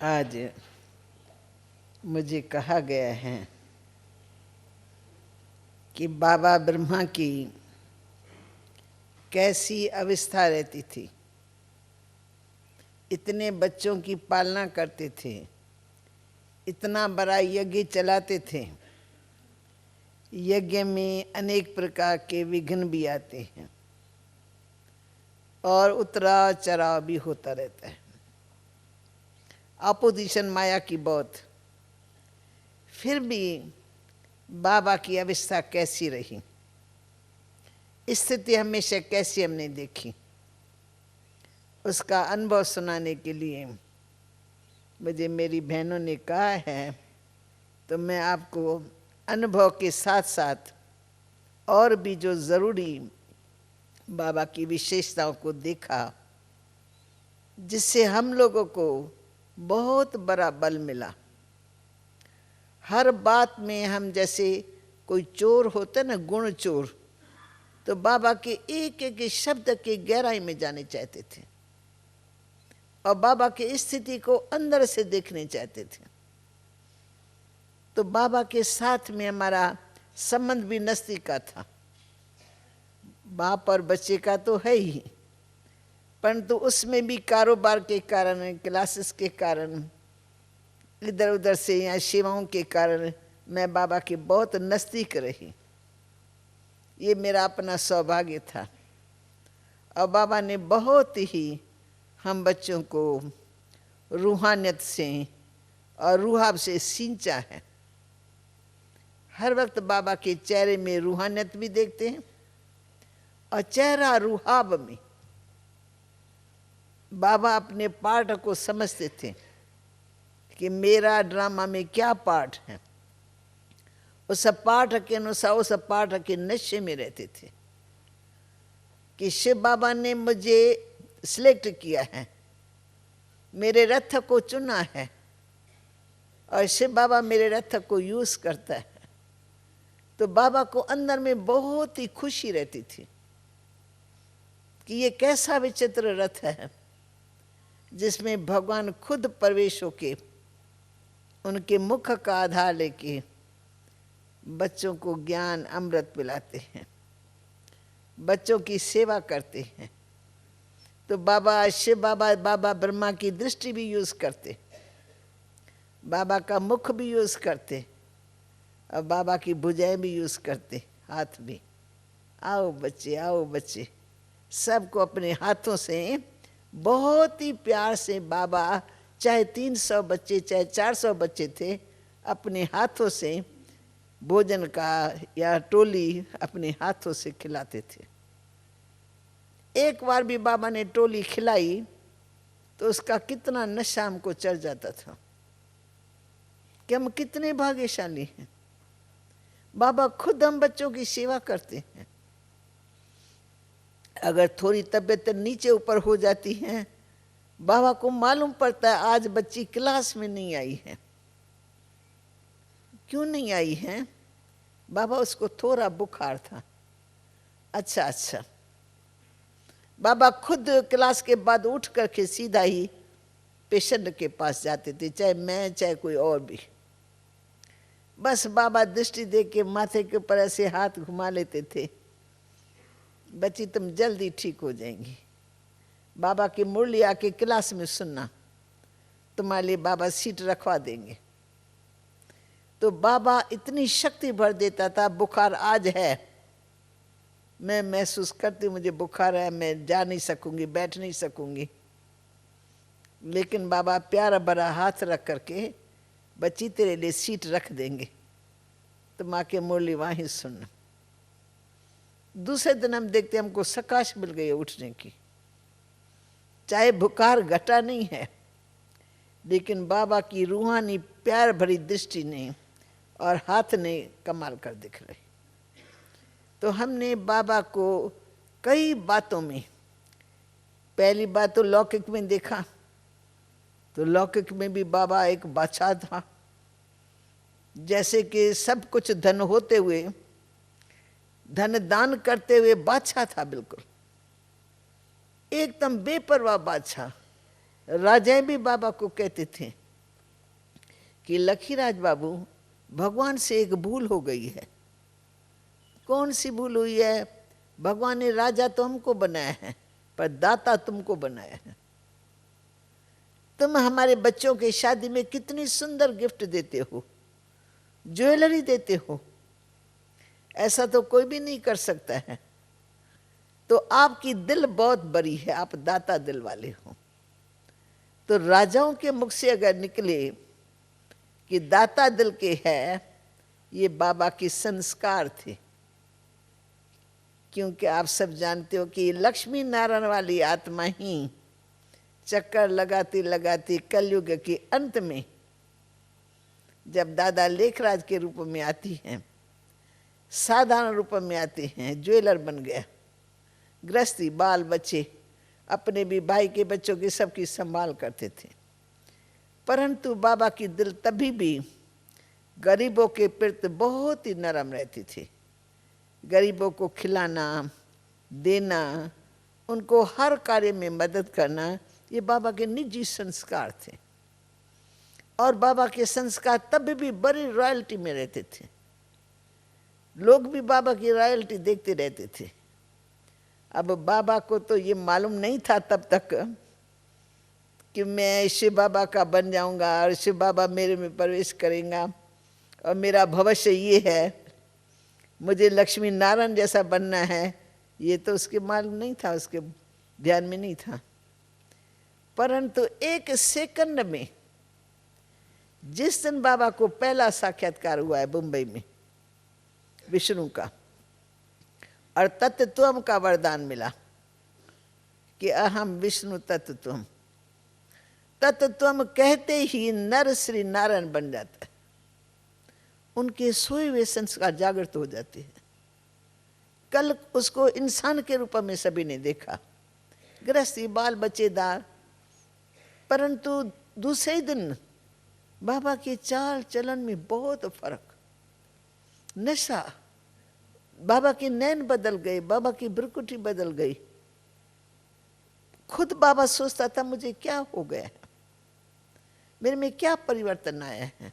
आज मुझे कहा गया है कि बाबा ब्रह्मा की कैसी अवस्था रहती थी। इतने बच्चों की पालना करते थे, इतना बड़ा यज्ञ चलाते थे। यज्ञ में अनेक प्रकार के विघ्न भी आते हैं और उतराव चढ़ाव भी होता रहता है। अपोजिशन माया की बहुत। फिर भी बाबा की अवस्था कैसी रही, स्थिति हमेशा कैसी हमने देखी, उसका अनुभव सुनाने के लिए मुझे मेरी बहनों ने कहा है, तो मैं आपको अनुभव के साथ साथ और भी जो ज़रूरी बाबा की विशेषताओं को देखा, जिससे हम लोगों को बहुत बड़ा बल मिला। हर बात में हम जैसे कोई चोर होता है ना, गुण चोर, तो बाबा के एक एक शब्द के गहराई में जाने चाहते थे और बाबा की स्थिति को अंदर से देखने चाहते थे। तो बाबा के साथ में हमारा संबंध भी नज़दीक का था। बाप और बच्चे का तो है ही, परंतु उसमें भी कारोबार के कारण, क्लासेस के कारण, इधर उधर से या सेवाओं के कारण मैं बाबा के बहुत नज़दीक रही। ये मेरा अपना सौभाग्य था। और बाबा ने बहुत ही हम बच्चों को रूहानियत से और रूहाब से सींचा है। हर वक्त बाबा के चेहरे में रूहानियत भी देखते हैं और चेहरा रूहाब में। बाबा अपने पार्ट को समझते थे कि मेरा ड्रामा में क्या पार्ट है। उस पाठ के अनुसार उस पाठ के नशे में रहते थे कि शिव बाबा ने मुझे सिलेक्ट किया है, मेरे रथ को चुना है और शिव बाबा मेरे रथ को यूज़ करता है। तो बाबा को अंदर में बहुत ही खुशी रहती थी कि ये कैसा विचित्र रथ है जिसमें भगवान खुद प्रवेश होके उनके मुख का आधार लेके बच्चों को ज्ञान अमृत पिलाते हैं, बच्चों की सेवा करते हैं। तो बाबा शिव बाबा बाबा ब्रह्मा की दृष्टि भी यूज़ करते, बाबा का मुख भी यूज़ करते और बाबा की भुजाएं भी यूज़ करते, हाथ भी। आओ बच्चे, आओ बच्चे, सबको अपने हाथों से बहुत ही प्यार से बाबा, चाहे 300 बच्चे चाहे 400 बच्चे थे, अपने हाथों से भोजन का या टोली अपने हाथों से खिलाते थे। एक बार भी बाबा ने टोली खिलाई तो उसका कितना नशा हमको चढ़ जाता था कि हम कितने भाग्यशाली हैं। बाबा खुद हम बच्चों की सेवा करते हैं। अगर थोड़ी तबीयत नीचे ऊपर हो जाती है, बाबा को मालूम पड़ता है आज बच्ची क्लास में नहीं आई है। क्यों नहीं आई है? बाबा उसको थोड़ा बुखार था। अच्छा, बाबा खुद क्लास के बाद उठ करके सीधा ही पेशेंट के पास जाते थे, चाहे मैं चाहे कोई और भी। बस बाबा दृष्टि दे के माथे के ऊपर ऐसे हाथ घुमा लेते थे, बच्ची तुम जल्दी ठीक हो जाएंगी। बाबा की मुरली आके क्लास में सुनना, तुम्हारे लिए बाबा सीट रखवा देंगे। तो बाबा इतनी शक्ति भर देता था। बुखार आज है, मैं महसूस करती मुझे बुखार है, मैं जा नहीं सकूंगी, बैठ नहीं सकूंगी, लेकिन बाबा प्यारा बड़ा हाथ रख करके बच्ची तेरे लिए सीट रख देंगे, तुम आके मुरली वहीं सुनना। दूसरे दिन हम देखते हमको सकाश मिल गई उठने की। चाहे बुखार घटा नहीं है, लेकिन बाबा की रूहानी प्यार भरी दृष्टि ने और हाथ ने कमाल कर दिख रहे। तो हमने बाबा को कई बातों में, पहली बात तो लौकिक में देखा, तो लौकिक में भी बाबा एक बादशाह था। जैसे कि सब कुछ धन होते हुए, धन दान करते हुए बादशाह था, बिल्कुल एकदम बेपरवाह बादशाह। राजाएं भी बाबा को कहते थे कि लखीराज बाबू, भगवान से एक भूल हो गई है। कौन सी भूल हुई है? भगवान ने राजा तो हमको बनाया है, पर दाता तुमको बनाया है। तुम हमारे बच्चों के शादी में कितनी सुंदर गिफ्ट देते हो, ज्वेलरी देते हो, ऐसा तो कोई भी नहीं कर सकता है। तो आपकी दिल बहुत बड़ी है, आप दाता दिल वाले हो। तो राजाओं के मुख से अगर निकले कि दाता दिल के है, ये बाबा के संस्कार थे। क्योंकि आप सब जानते हो कि लक्ष्मी नारायण वाली आत्मा ही चक्कर लगाती लगाती कलयुग के अंत में जब दादा लेखराज के रूप में आती हैं, साधारण रूप में आते हैं, ज्वेलर बन गया, गृहस्थी, बाल बच्चे, अपने भी भाई के बच्चों की सबकी संभाल करते थे। परंतु बाबा की दिल तभी भी गरीबों के प्रति बहुत ही नरम रहती थी। गरीबों को खिलाना, देना, उनको हर कार्य में मदद करना, ये बाबा के निजी संस्कार थे। और बाबा के संस्कार तब भी बड़ी रॉयल्टी में रहते थे। लोग भी बाबा की रॉयल्टी देखते रहते थे। अब बाबा को तो ये मालूम नहीं था तब तक कि मैं शिव बाबा का बन जाऊंगा और शिव बाबा मेरे में प्रवेश करेगा और मेरा भविष्य ये है, मुझे लक्ष्मी नारायण जैसा बनना है। ये तो उसके मालूम नहीं था, उसके ध्यान में नहीं था। परंतु एक सेकंड में, जिस दिन बाबा को पहला साक्षात्कार हुआ है मुंबई में विष्णु का, और तत्त्वम का वरदान मिला कि अहम विष्णु तत्त्वम, तत्त्वम कहते ही नर श्री नारायण बन जाता है। उनके सोए हुए संस्कार जागृत हो जाते हैं। कल उसको इंसान के रूप में सभी ने देखा, गृहस्थी, बाल बच्चेदार, परंतु दूसरे दिन बाबा के चाल चलन में बहुत फर्क, नशा, बाबा के नैन बदल गए, बाबा की भ्रुकुटी बदल गई। खुद बाबा सोचता था मुझे क्या हो गया है, मेरे में क्या परिवर्तन आया है।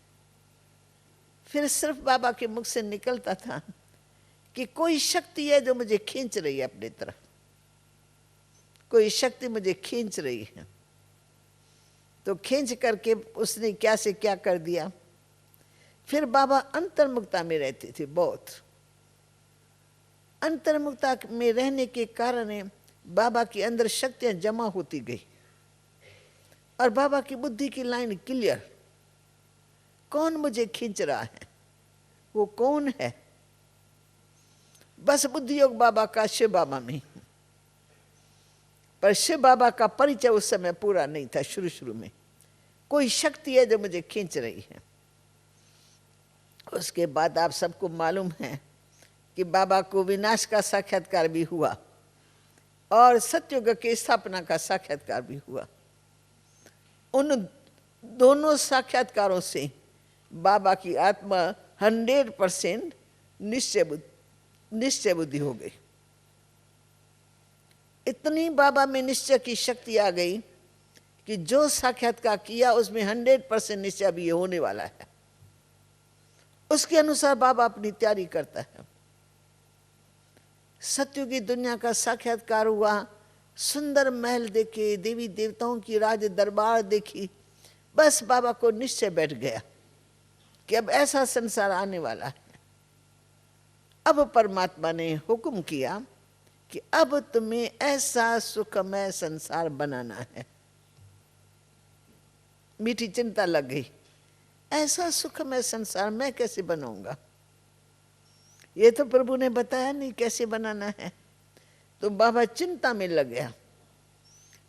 फिर सिर्फ बाबा के मुख से निकलता था कि कोई शक्ति है जो मुझे खींच रही है अपनी तरफ, कोई शक्ति मुझे खींच रही है। तो खींच करके उसने क्या से क्या कर दिया। फिर बाबा अंतर्मुखता में रहते थे। बहुत अंतर्मुखता में रहने के कारण बाबा के अंदर शक्तियां जमा होती गई और बाबा की बुद्धि की लाइन क्लियर। कौन मुझे खींच रहा है, वो कौन है? बस बुद्धि योग बाबा का शिव बाबा में। पर शिव बाबा का परिचय उस समय पूरा नहीं था। शुरू शुरू में कोई शक्ति है जो मुझे खींच रही है। उसके बाद आप सबको मालूम है कि बाबा को विनाश का साक्षात्कार भी हुआ और सतयुग की स्थापना का साक्षात्कार भी हुआ। उन दोनों साक्षात्कारों से बाबा की आत्मा 100% निश्चय बुद्धि हो गई। इतनी बाबा में निश्चय की शक्ति आ गई कि जो साक्षात्कार किया उसमें 100% निश्चय भी होने वाला है। उसके अनुसार बाबा अपनी तैयारी करता है। सत्युग की दुनिया का साक्षात्कार हुआ, सुंदर महल देखे, देवी देवताओं की राज दरबार देखी, बस बाबा को निश्चय बैठ गया कि अब ऐसा संसार आने वाला है। अब परमात्मा ने हुक्म किया कि अब तुम्हें ऐसा सुखमय संसार बनाना है। मीठी चिंता लग गई, ऐसा सुखमय संसार मैं कैसे बनाऊंगा? ये तो प्रभु ने बताया नहीं कैसे बनाना है। तो बाबा चिंता में लग गया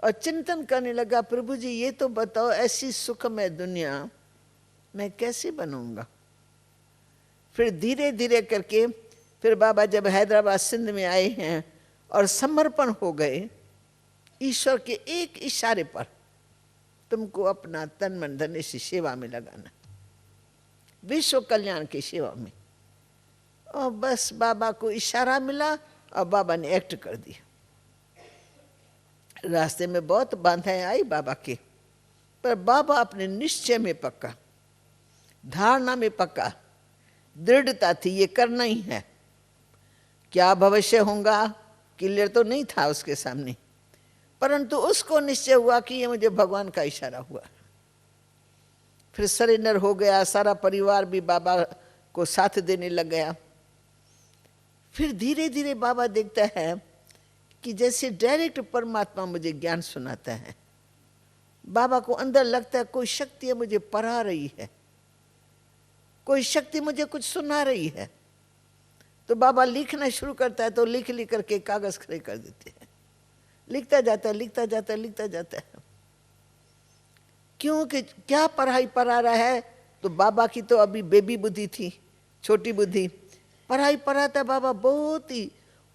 और चिंतन करने लगा, प्रभु जी ये तो बताओ ऐसी सुखमय दुनिया मैं कैसे बनाऊंगा? फिर धीरे धीरे करके फिर बाबा जब हैदराबाद सिंध में आए हैं और समर्पण हो गए ईश्वर के एक इशारे पर, तुमको अपना तन मन धन इसी सेवा में लगाना, विश्व कल्याण की सेवा में। और बस बाबा को इशारा मिला और बाबा ने एक्ट कर दिया। रास्ते में बहुत बाधाएं आई बाबा के, पर बाबा अपने निश्चय में पक्का धारणा में पक्का, दृढ़ता थी, ये करना ही है। क्या भविष्य होगा क्लियर तो नहीं था उसके सामने, परंतु उसको निश्चय हुआ कि ये मुझे भगवान का इशारा हुआ। फिर सरेंडर हो गया, सारा परिवार भी बाबा को साथ देने लग गया। फिर धीरे धीरे बाबा देखता है कि जैसे डायरेक्ट परमात्मा मुझे ज्ञान सुनाता है, बाबा को अंदर लगता है कोई शक्ति है मुझे पढ़ा रही है, कोई शक्ति मुझे कुछ सुना रही है। तो बाबा लिखना शुरू करता है, तो लिख लिख करके कागज खड़े कर देते हैं, लिखता जाता है, लिखता जाता है, लिखता जाता है। क्योंकि क्या पढ़ाई पढ़ा रहा है, तो बाबा की तो अभी बेबी बुद्धि थी, छोटी बुद्धि। पढ़ाई पढ़ाता बाबा बहुत ही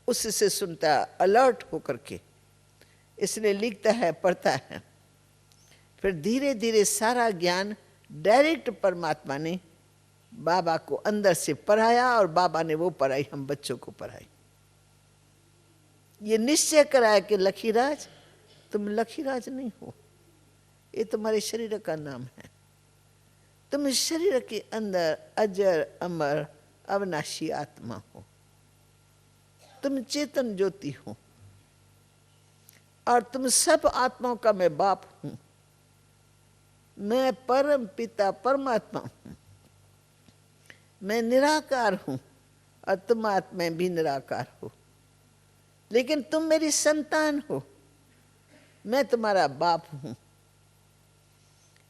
उससे सुनता, अलर्ट होकर के, इसलिए लिखता है, पढ़ता है। फिर धीरे धीरे सारा ज्ञान डायरेक्ट परमात्मा ने बाबा को अंदर से पढ़ाया, और बाबा ने वो पढ़ाई हम बच्चों को पढ़ाई। ये निश्चय कराया कि लखीराज तुम लखीराज नहीं हो, ये तुम्हारे शरीर का नाम है। तुम इस शरीर के अंदर अजर अमर अविनाशी आत्मा हो, तुम चेतन ज्योति हो, और तुम सब आत्माओं का मैं बाप हूं। मैं परम पिता परमात्मा हूं, मैं निराकार हूं, और तुम आत्मा भी निराकार हो, लेकिन तुम मेरी संतान हो। मैं तुम्हारा बाप हूं,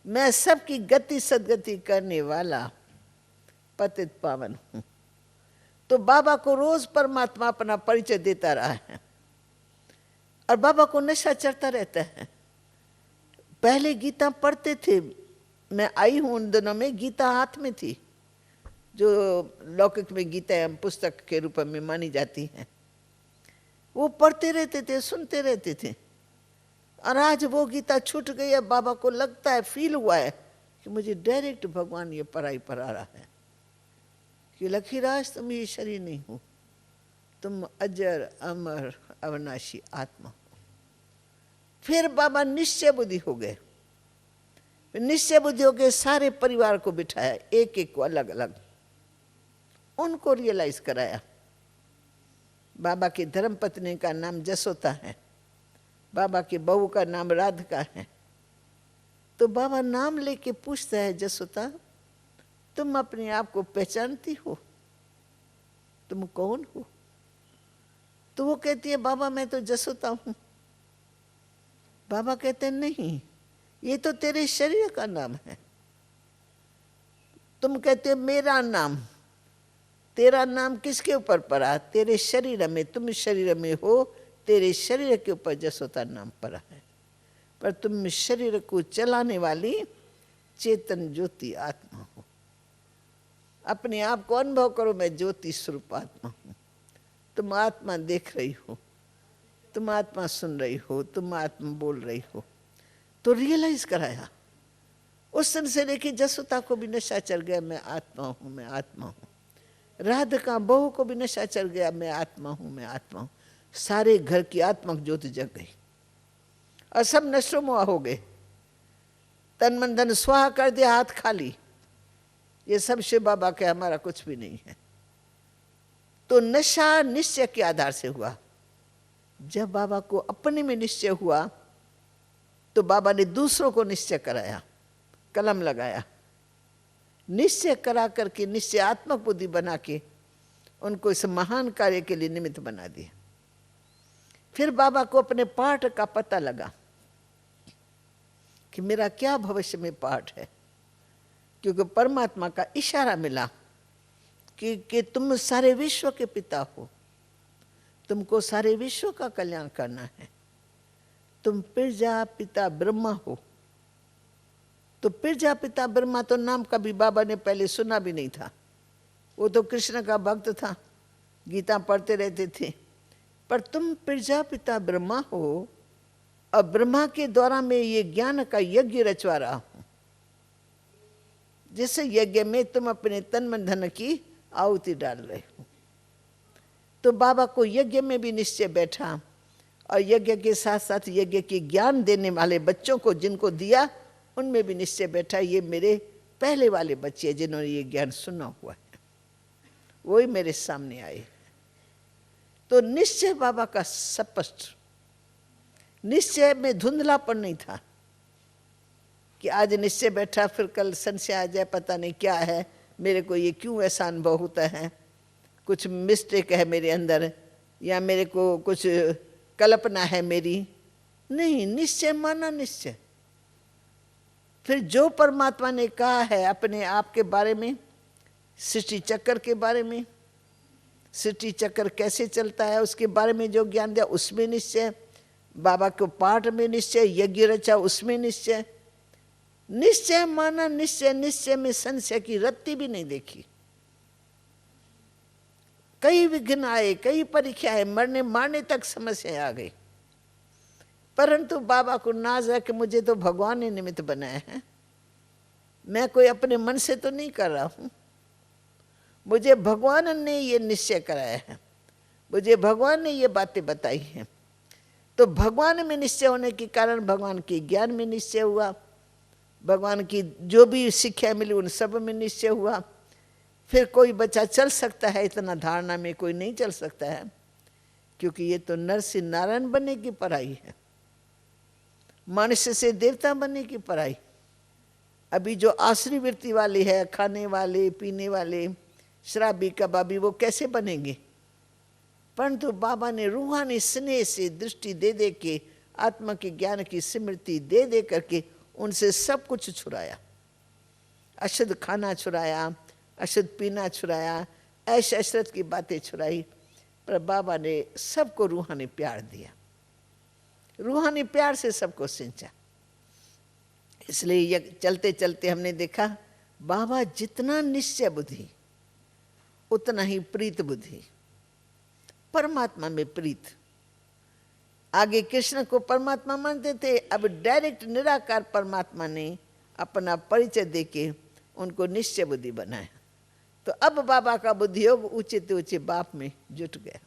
मैं सबकी गति सदगति करने वाला पतित पावन हूं। तो बाबा को रोज परमात्मा अपना परिचय देता रहा है, और बाबा को नशा चढ़ता रहता है। पहले गीता पढ़ते थे, मैं आई हूं उन दिनों में गीता हाथ में थी, जो लौकिक में गीता पुस्तक के रूप में मानी जाती है। वो पढ़ते रहते थे, सुनते रहते थे, और आज वो गीता छूट गई है। बाबा को लगता है, फील हुआ है कि मुझे डायरेक्ट भगवान ये पढ़ाई पढ़ा रहा है कि लखीराज तुम ये शरीर नहीं हो, तुम अजर अमर अविनाशी आत्मा हो। फिर बाबा निश्चय बुद्धि हो गए। निश्चय बुद्धि हो गए, सारे परिवार को बिठाया, एक एक को अलग अलग, उनको रियलाइज कराया। बाबा की धर्मपत्नी का नाम जसोता है, बाबा की बहू का नाम राधिका है। तो बाबा नाम लेके पूछता है, जसोता तुम अपने आप को पहचानती हो, तुम कौन हो? तो वो कहती है, बाबा मैं तो जसोता हूं। बाबा कहते हैं, नहीं, ये तो तेरे शरीर का नाम है। तुम कहते हो मेरा नाम, तेरा नाम किसके ऊपर पड़ा? तेरे शरीर में, तुम शरीर में हो, तेरे शरीर के ऊपर जसोता नाम पड़ा है, पर तुम शरीर को चलाने वाली चेतन ज्योति आत्मा हो। अपने आप को अनुभव करो, मैं ज्योति स्वरूप आत्मा हूं। तुम आत्मा देख रही हो, तुम आत्मा सुन रही हो, तुम आत्मा बोल रही हो। तो रियलाइज कराया। उस दिन से लेके जसोता को भी नशा चढ़ गया, मैं आत्मा हूं, मैं आत्मा हूं। राधिका बहू को भी नशा चढ़ गया, मैं आत्मा हूं, मैं आत्मा हूं। सारे घर की आत्मक ज्योति जग गई, और सब नशो मुआ हो गए। तन मन धन स्वाहा कर दिया, हाथ खाली। ये सब शिव बाबा के, हमारा कुछ भी नहीं है। तो नशा निश्चय के आधार से हुआ। जब बाबा को अपने में निश्चय हुआ, तो बाबा ने दूसरों को निश्चय कराया, कलम लगाया। निश्चय करा करके, निश्चयात्मक बुद्धि बना के उनको इस महान कार्य के लिए निमित्त बना दिया। फिर बाबा को अपने पाठ का पता लगा कि मेरा क्या भविष्य में पाठ है, क्योंकि परमात्मा का इशारा मिला कि तुम सारे विश्व के पिता हो, तुमको सारे विश्व का कल्याण करना है। तुम प्रजापिता ब्रह्मा हो। तो प्रजापिता ब्रह्मा तो नाम कभी बाबा ने पहले सुना भी नहीं था। वो तो कृष्ण का भक्त था, गीता पढ़ते रहते थे। पर तुम प्रजापिता ब्रह्मा हो, और ब्रह्मा के द्वारा मैं ये ज्ञान का यज्ञ रचवा रहा हूं, जिस यज्ञ में तुम अपने तन मन धन की आहुति डाल रहे हो। तो बाबा को यज्ञ में भी निश्चय बैठा, और यज्ञ के साथ साथ यज्ञ के ज्ञान देने वाले बच्चों को जिनको दिया, उनमें भी निश्चय बैठा, ये मेरे पहले वाले बच्चे जिन्होंने ये ज्ञान सुना हुआ है, वही मेरे सामने आए। तो निश्चय बाबा का स्पष्ट, निश्चय में धुंधलापन नहीं था कि आज निश्चय बैठा फिर कल संशय आ जाए, पता नहीं क्या है, मेरे को ये क्यों ऐसा अनुभव होता है, कुछ मिस्टेक है मेरे अंदर, या मेरे को कुछ कल्पना है मेरी। नहीं, निश्चय माना निश्चय। फिर जो परमात्मा ने कहा है अपने आप के बारे में, सृष्टि चक्र के बारे में, सृष्टि चक्र कैसे चलता है उसके बारे में जो ज्ञान दिया, उसमें निश्चय। बाबा को पाठ में निश्चय, यज्ञ रचा उसमें निश्चय। निश्चय माना निश्चय, निश्चय में संशय की रत्ती भी नहीं देखी। कई विघ्न आए, कई परीक्षाएं, मरने मारने तक समस्या आ गई, परंतु बाबा को नाज है कि मुझे तो भगवान ने निमित्त बनाया है, मैं कोई अपने मन से तो नहीं कर रहा हूं, मुझे भगवान ने ये निश्चय कराया है, मुझे भगवान ने ये बातें बताई हैं। तो भगवान में निश्चय होने के कारण भगवान के ज्ञान में निश्चय हुआ, भगवान की जो भी शिक्षा मिली उन सब में निश्चय हुआ। फिर कोई बच्चा चल सकता है इतना धारणा में, कोई नहीं चल सकता है, क्योंकि ये तो नर से नारायण बनने की पढ़ाई है, मनुष्य से देवता बनने की पढ़ाई। अभी जो आसुरी वृत्ति वाले है, खाने वाले, पीने वाले, शराबी कबाबी, वो कैसे बनेंगे? परंतु बाबा ने रूहानी स्नेह से दृष्टि दे दे के, आत्मा के ज्ञान की स्मृति दे दे करके उनसे सब कुछ छुड़ाया। अशुद्ध खाना छुड़ाया, अशुद्ध पीना छुड़ाया, ऐश अशरत की बातें छुड़ाई, पर बाबा ने सबको रूहानी प्यार दिया, रूहानी प्यार से सबको सिंचा। इसलिए चलते चलते हमने देखा बाबा जितना निश्चय बुद्धि उतना ही प्रीत बुद्धि, परमात्मा में प्रीत। आगे कृष्ण को परमात्मा मानते थे, अब डायरेक्ट निराकार परमात्मा ने अपना परिचय देके उनको निश्चय बुद्धि बनाया। तो अब बाबा का बुद्धि योग ऊंचे से ऊंचे बाप में जुट गया।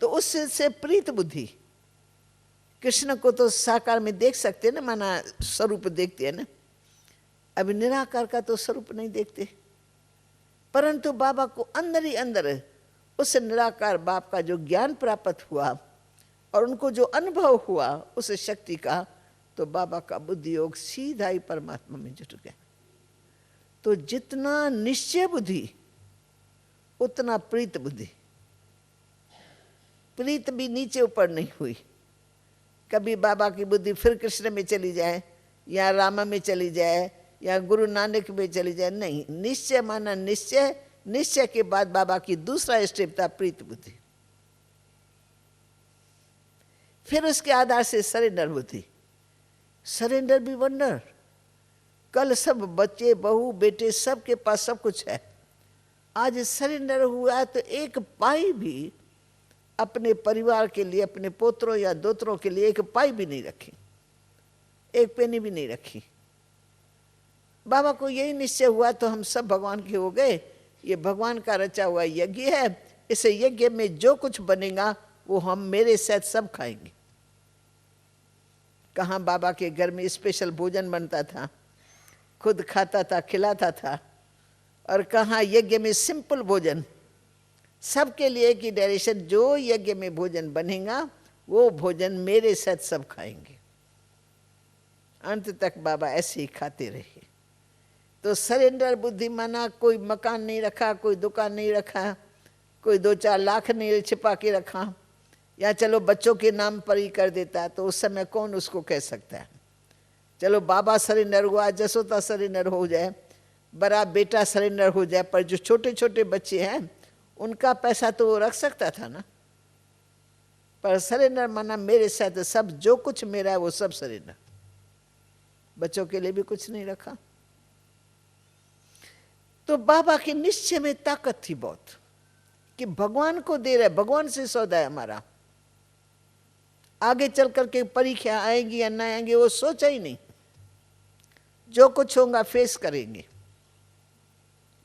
तो उससे प्रीत बुद्धि, कृष्ण को तो साकार में देख सकते हैं ना, माना स्वरूप देखते हैं ना, अभी निराकार का तो स्वरूप नहीं देखते, परंतु बाबा को अंदर ही अंदर उस निराकार बाप का जो ज्ञान प्राप्त हुआ और उनको जो अनुभव हुआ उस शक्ति का, तो बाबा का बुद्धि योग सीधा ही परमात्मा में जुट गया। तो जितना निश्चय बुद्धि उतना प्रीत बुद्धि। प्रीत भी नीचे ऊपर नहीं हुई, कभी बाबा की बुद्धि फिर कृष्ण में चली जाए या रामा में चली जाए या गुरु नानक में चली जाए, नहीं, निश्चय माना निश्चय। निश्चय के बाद बाबा की दूसरा स्टेप था प्रीत बुद्धि। फिर उसके आधार से सरेंडर बुद्धि। सरेंडर भी वंडर। कल सब बच्चे बहू बेटे सबके पास सब कुछ है, आज सरेंडर हुआ तो एक पाई भी अपने परिवार के लिए, अपने पोत्रों या दोत्रों के लिए एक पाई भी नहीं रखी, एक पेनी भी नहीं रखी। बाबा को यही निश्चय हुआ तो हम सब भगवान के हो गए, ये भगवान का रचा हुआ यज्ञ है, इस यज्ञ में जो कुछ बनेगा वो हम मेरे साथ सब खाएंगे। कहाँ बाबा के घर में स्पेशल भोजन बनता था, खुद खाता था, खिलाता था, और कहाँ यज्ञ में सिंपल भोजन, सबके लिए की डायरेक्शन, जो यज्ञ में भोजन बनेगा वो भोजन मेरे साथ सब खाएंगे। अंत तक बाबा ऐसे ही खाते रहे। तो सरेंडर बुद्धि माना कोई मकान नहीं रखा, कोई दुकान नहीं रखा, कोई 2-4 लाख नहीं छिपा के रखा, या चलो बच्चों के नाम पर ही कर देता, तो उस समय कौन उसको कह सकता है। चलो बाबा सरेंडर हुआ, जसोदा सरेंडर हो जाए, बड़ा बेटा सरेंडर हो जाए, पर जो छोटे छोटे बच्चे हैं उनका पैसा तो वो रख सकता था ना। पर सरेंडर माना मेरे साथ सब, जो कुछ मेरा है वो सब सरेंडर, बच्चों के लिए भी कुछ नहीं रखा। तो बाबा के निश्चय में ताकत थी बहुत कि भगवान को दे रहे, भगवान से सौदा है हमारा। आगे चल करके परीक्षा आएंगी या ना आएंगी वो सोचा ही नहीं, जो कुछ होगा फेस करेंगे।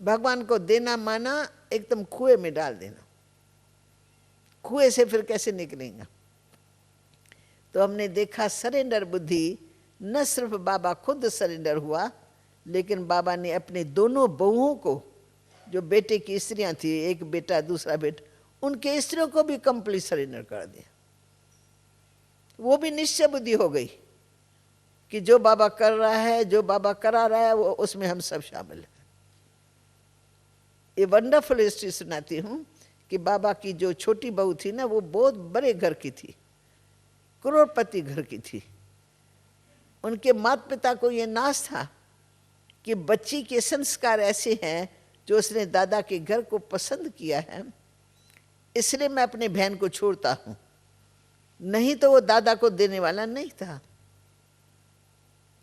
भगवान को देना माना एकदम कुएं में डाल देना, कुएं से फिर कैसे निकलेगा। तो हमने देखा सरेंडर बुद्धि, न सिर्फ बाबा खुद सरेंडर हुआ, लेकिन बाबा ने अपने दोनों बहुओं को, जो बेटे की स्त्रियां थी, एक बेटा दूसरा बेटा, उनके स्त्रियों को भी कंप्लीट सरेंडर कर दिया। वो भी निश्चय बुद्धि हो गई कि जो बाबा कर रहा है, जो बाबा करा रहा है, वो उसमें हम सब शामिल हैं। ये वंडरफुल हिस्ट्री सुनाती हूँ कि बाबा की जो छोटी बहू थी ना, वो बहुत बड़े घर की थी, करोड़पति घर की थी। उनके माता पिता को ये नाज था कि बच्ची के संस्कार ऐसे हैं जो उसने दादा के घर को पसंद किया है, इसलिए मैं अपनी बहन को छोड़ता हूँ, नहीं तो वो दादा को देने वाला नहीं था।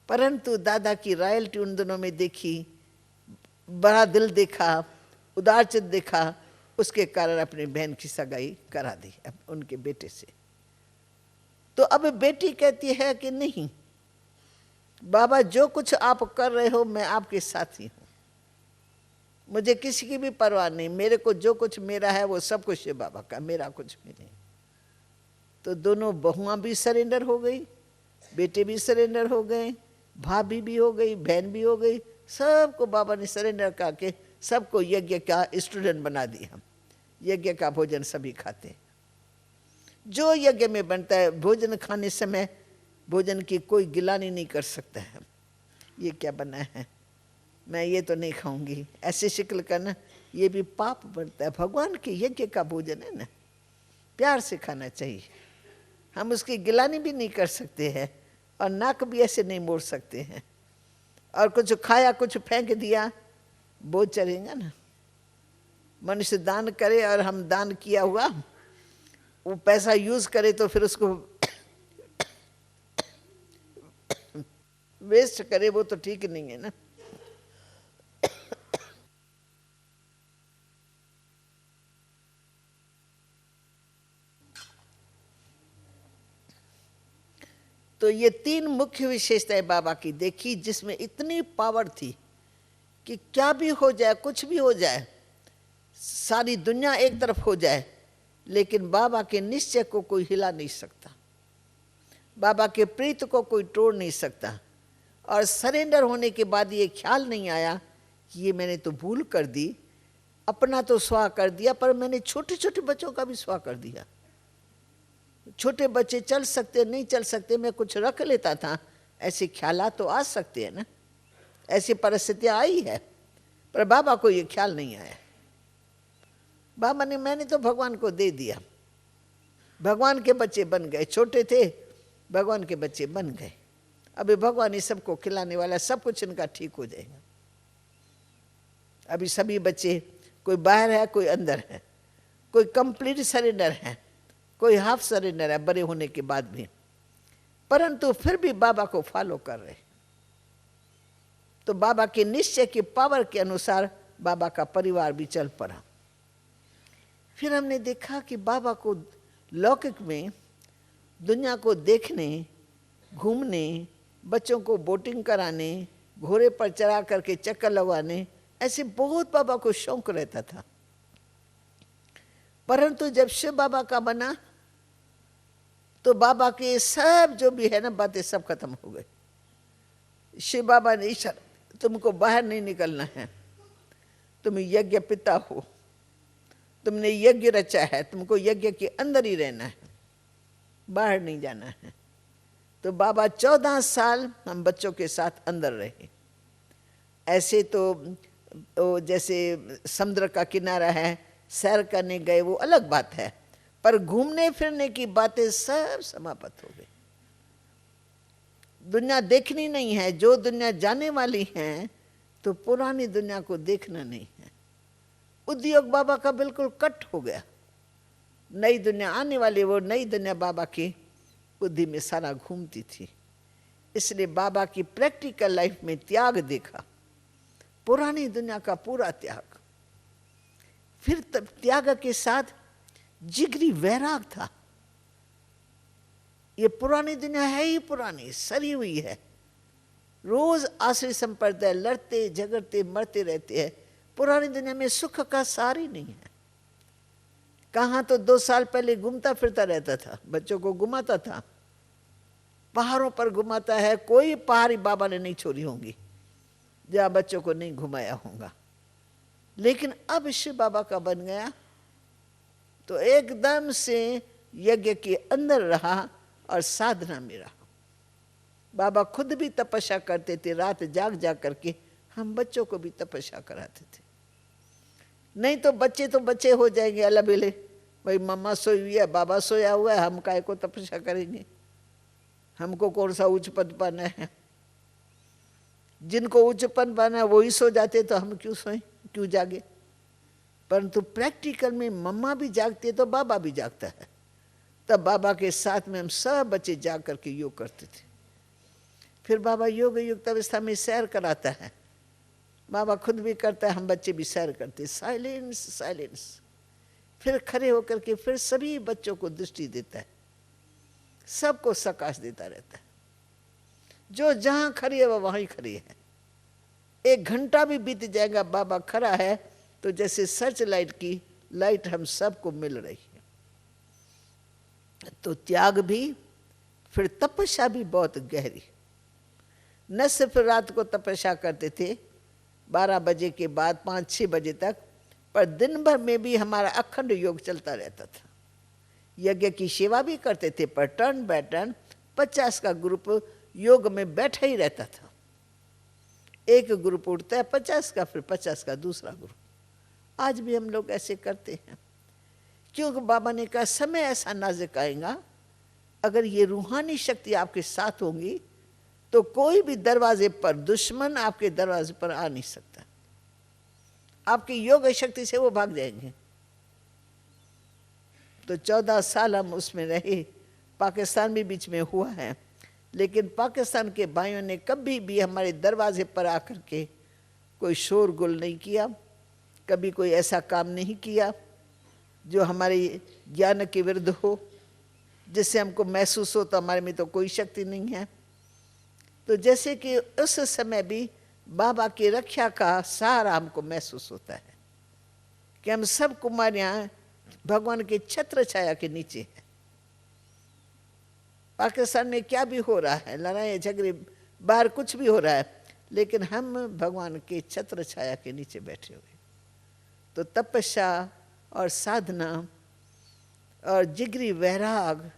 परंतु दादा की रॉयल्टी उन दोनों में देखी, बड़ा दिल देखा, उदारचित देखा, उसके कारण अपनी बहन की सगाई करा दी उनके बेटे से। तो अब बेटी कहती है कि नहीं बाबा, जो कुछ आप कर रहे हो मैं आपके साथ ही हूँ, मुझे किसी की भी परवाह नहीं, मेरे को जो कुछ मेरा है वो सब कुछ है बाबा का, मेरा कुछ भी नहीं। तो दोनों बहुआं भी सरेंडर हो गई, बेटे भी सरेंडर हो गए, भाभी भी हो गई, बहन भी हो गई, सबको बाबा ने सरेंडर करके सबको यज्ञ का स्टूडेंट बना दिया। यज्ञ का भोजन सभी खाते, जो यज्ञ में बनता है, भोजन खाने समय भोजन की कोई गिलानी नहीं कर सकता है, ये क्या बना है, मैं ये तो नहीं खाऊंगी, ऐसे शिकल करना, ये भी पाप बनता है। भगवान के यज्ञ का भोजन है ना, प्यार से खाना चाहिए। हम उसकी गिलानी भी नहीं कर सकते हैं और नाक भी ऐसे नहीं मोड़ सकते हैं, और कुछ खाया कुछ फेंक दिया, बोझ चलेगा ना। मनुष्य दान करे और हम दान किया हुआ वो पैसा यूज करे तो फिर उसको वेस्ट करे, वो तो ठीक नहीं है ना। तो ये तीन मुख्य विशेषताएं बाबा की देखी, जिसमें इतनी पावर थी कि क्या भी हो जाए, कुछ भी हो जाए, सारी दुनिया एक तरफ हो जाए, लेकिन बाबा के निश्चय को कोई हिला नहीं सकता, बाबा के प्रीत को कोई तोड़ नहीं सकता। और सरेंडर होने के बाद ये ख्याल नहीं आया कि ये मैंने तो भूल कर दी, अपना तो स्वाह कर दिया, पर मैंने छोटे छोटे बच्चों का भी स्वाह कर दिया। छोटे बच्चे चल सकते नहीं चल सकते, मैं कुछ रख लेता था, ऐसे ख्यालात तो आ सकते हैं ना, ऐसी परिस्थितियां आई है, पर बाबा को ये ख्याल नहीं आया। बाबा ने, मैंने तो भगवान को दे दिया, भगवान के बच्चे बन गए, छोटे थे भगवान के बच्चे बन गए, अभी भगवान ही सबको खिलाने वाला, सब कुछ इनका ठीक हो जाएगा। अभी सभी बच्चे, कोई बाहर है कोई अंदर है, कोई कंप्लीट सरेंडर है, कोई हाफ सरेंडर है बड़े होने के बाद भी, परंतु फिर भी बाबा को फॉलो कर रहे। तो बाबा के निश्चय की पावर के अनुसार बाबा का परिवार भी चल पड़ा। फिर हमने देखा कि बाबा को लौकिक में दुनिया को देखने, घूमने, बच्चों को बोटिंग कराने, घोड़े पर चढ़ा करके चक्कर लगवाने, ऐसे बहुत बाबा को शौक रहता था। परंतु जब शिव बाबा का बना तो बाबा के सब जो भी है ना बातें सब खत्म हो गई। शिव बाबा ने इशारा, तुमको बाहर नहीं निकलना है, तुम यज्ञ पिता हो, तुमने यज्ञ रचा है, तुमको यज्ञ के अंदर ही रहना है, बाहर नहीं जाना है। तो बाबा 14 साल हम बच्चों के साथ अंदर रहे। ऐसे तो जैसे समुद्र का किनारा है, सैर करने गए वो अलग बात है, पर घूमने फिरने की बातें सब समाप्त हो गई। दुनिया देखनी नहीं है, जो दुनिया जाने वाली है तो पुरानी दुनिया को देखना नहीं है। उद्योग बाबा का बिल्कुल कट हो गया, नई दुनिया आने वाली, वो नई दुनिया बाबा की बुद्धि में सारा घूमती थी। इसलिए बाबा की प्रैक्टिकल लाइफ में त्याग देखा, पुरानी दुनिया का पूरा त्याग। फिर तब त्याग के साथ जिगरी वैराग था। ये पुरानी दुनिया है ही पुरानी, सरी हुई है, रोज आश्रय संप्रदाय लड़ते झगड़ते मरते रहते हैं। पुरानी दुनिया में सुख का सार ही नहीं है। कहाँ तो 2 साल पहले घूमता फिरता रहता था, बच्चों को घुमाता था, पहाड़ों पर घुमाता है, कोई पहाड़ी बाबा ने नहीं छोड़ी होंगी, जहाँ बच्चों को नहीं घुमाया होगा। लेकिन अब शिव बाबा का बन गया तो एकदम से यज्ञ के अंदर रहा और साधना में रहा। बाबा खुद भी तपस्या करते थे, रात जाग जाग करके हम बच्चों को भी तपस्या कराते थे। नहीं तो बच्चे हो जाएंगे अलबेले, भाई मम्मा सोई हुई है, बाबा सोया हुआ है, हम काय को तपस्या करेंगे, हमको कौन सा उच्च पद पाना है। जिनको उच्च पद पाना है वही सो जाते, तो हम क्यों सोए, क्यों जागे। परंतु प्रैक्टिकल में मम्मा भी जागती है तो बाबा भी जागता है। तब बाबा के साथ में हम सब बच्चे जाग करके योग करते थे। फिर बाबा योग युक्त अवस्था में सैर कराता है, बाबा खुद भी करता है, हम बच्चे भी सैर करते, साइलेंस साइलेंस। फिर खड़े होकर के फिर सभी बच्चों को दृष्टि देता है, सबको सकाश देता रहता है। जो जहां खड़ी है वह वहीं खड़ी है। 1 घंटा भी बीत जाएगा, बाबा खड़ा है तो जैसे सर्च लाइट की लाइट हम सबको मिल रही है। तो त्याग भी, फिर तपस्या भी बहुत गहरी। न सिर्फ रात को तपस्या करते थे 12 बजे के बाद 5-6 बजे तक, पर दिन भर में भी हमारा अखंड योग चलता रहता था। यज्ञ की सेवा भी करते थे, पर टर्न बाय टर्न 50 का ग्रुप योग में बैठा ही रहता था। एक ग्रुप उठता है 50 का, फिर 50 का दूसरा ग्रुप। आज भी हम लोग ऐसे करते हैं, क्योंकि बाबा ने कहा समय ऐसा नाजुक आएगा, अगर ये रूहानी शक्ति आपके साथ होंगी तो कोई भी दरवाजे पर दुश्मन आपके दरवाजे पर आ नहीं सकता। आपकी योग शक्ति से वो भाग जाएंगे। तो 14 साल हम उसमें रहे। पाकिस्तान भी बीच में हुआ है, लेकिन पाकिस्तान के भाइयों ने कभी भी हमारे दरवाजे पर आकर के कोई शोरगुल नहीं किया, कभी कोई ऐसा काम नहीं किया जो हमारे ज्ञान के विरुद्ध हो, जिससे हमको महसूस हो तो हमारे में तो कोई शक्ति नहीं है। तो जैसे कि उस समय भी बाबा की रक्षा का सहारा हमको महसूस होता है कि हम सब कुमारियां भगवान के छत्र छाया के नीचे हैं। पाकिस्तान में क्या भी हो रहा है, लड़ाई झगड़े, बाहर कुछ भी हो रहा है, लेकिन हम भगवान के छत्र छाया के नीचे बैठे हुए। तो तपस्या और साधना और जिगरी वैराग,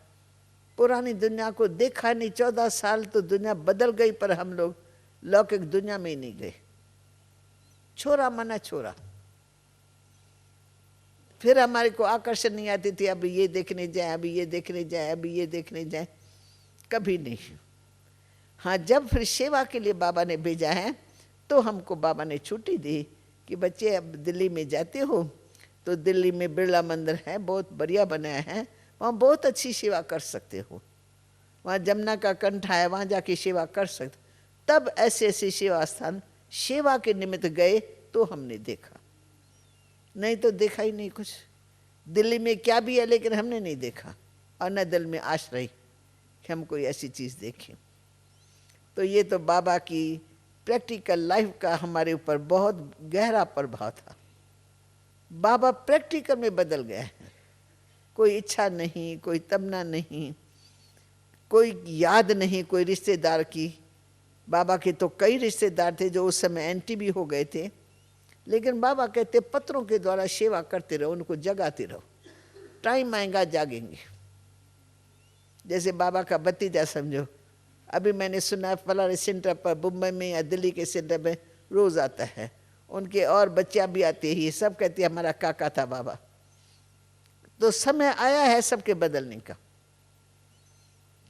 पुरानी दुनिया को देखा नहीं। 14 साल तो दुनिया बदल गई, पर हम लोग लौकिक दुनिया में ही नहीं गए। छोरा माना छोरा। फिर हमारे को आकर्षण नहीं आती थी, अभी ये देखने जाए, अभी ये देखने जाए, अभी ये देखने जाए, कभी नहीं। हाँ, जब फिर सेवा के लिए बाबा ने भेजा है तो हमको बाबा ने छुट्टी दी कि बच्चे अब दिल्ली में जाते हो तो दिल्ली में बिरला मंदिर है, बहुत बढ़िया बनाया है, वहाँ बहुत अच्छी सेवा कर सकते हो। वहाँ जमुना का कंठ है, वहाँ जाके सेवा कर सकते। तब ऐसे ऐसे सेवा स्थान सेवा के निमित्त गए तो हमने देखा, नहीं तो देखा ही नहीं कुछ। दिल्ली में क्या भी है लेकिन हमने नहीं देखा, और न दिल में आश रही कि हम कोई ऐसी चीज़ देखें। तो ये तो बाबा की प्रैक्टिकल लाइफ का हमारे ऊपर बहुत गहरा प्रभाव था। बाबा प्रैक्टिकल में बदल गए हैं। कोई इच्छा नहीं, कोई तमन्ना नहीं, कोई याद नहीं कोई रिश्तेदार की। बाबा के तो कई रिश्तेदार थे जो उस समय एंटी भी हो गए थे, लेकिन बाबा कहते पत्रों के द्वारा सेवा करते रहो, उनको जगाते रहो, टाइम आएगा जागेंगे। जैसे बाबा का भतीजा समझो, अभी मैंने सुना फलाने सेंटर पर मुंबई में या दिल्ली के सेंटर में रोज आता है, उनके और बच्चियां भी आती है, सब कहती है हमारा काका था बाबा। तो समय आया है सबके बदलने का।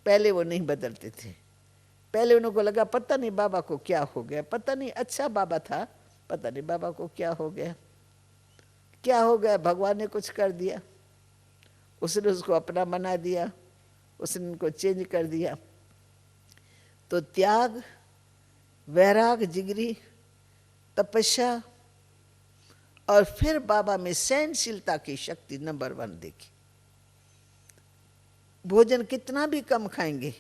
पहले वो नहीं बदलते थे, पहले उनको लगा पता नहीं बाबा को क्या हो गया, पता नहीं अच्छा बाबा था, पता नहीं बाबा को क्या हो गया, क्या हो गया, भगवान ने कुछ कर दिया, उसने उसको अपना बना दिया, उसने उनको चेंज कर दिया। तो त्याग, वैराग, जिगरी, तपस्या और फिर बाबा में सहनशीलता की शक्ति नंबर 1 देखी। भोजन कितना भी कम खाएंगे,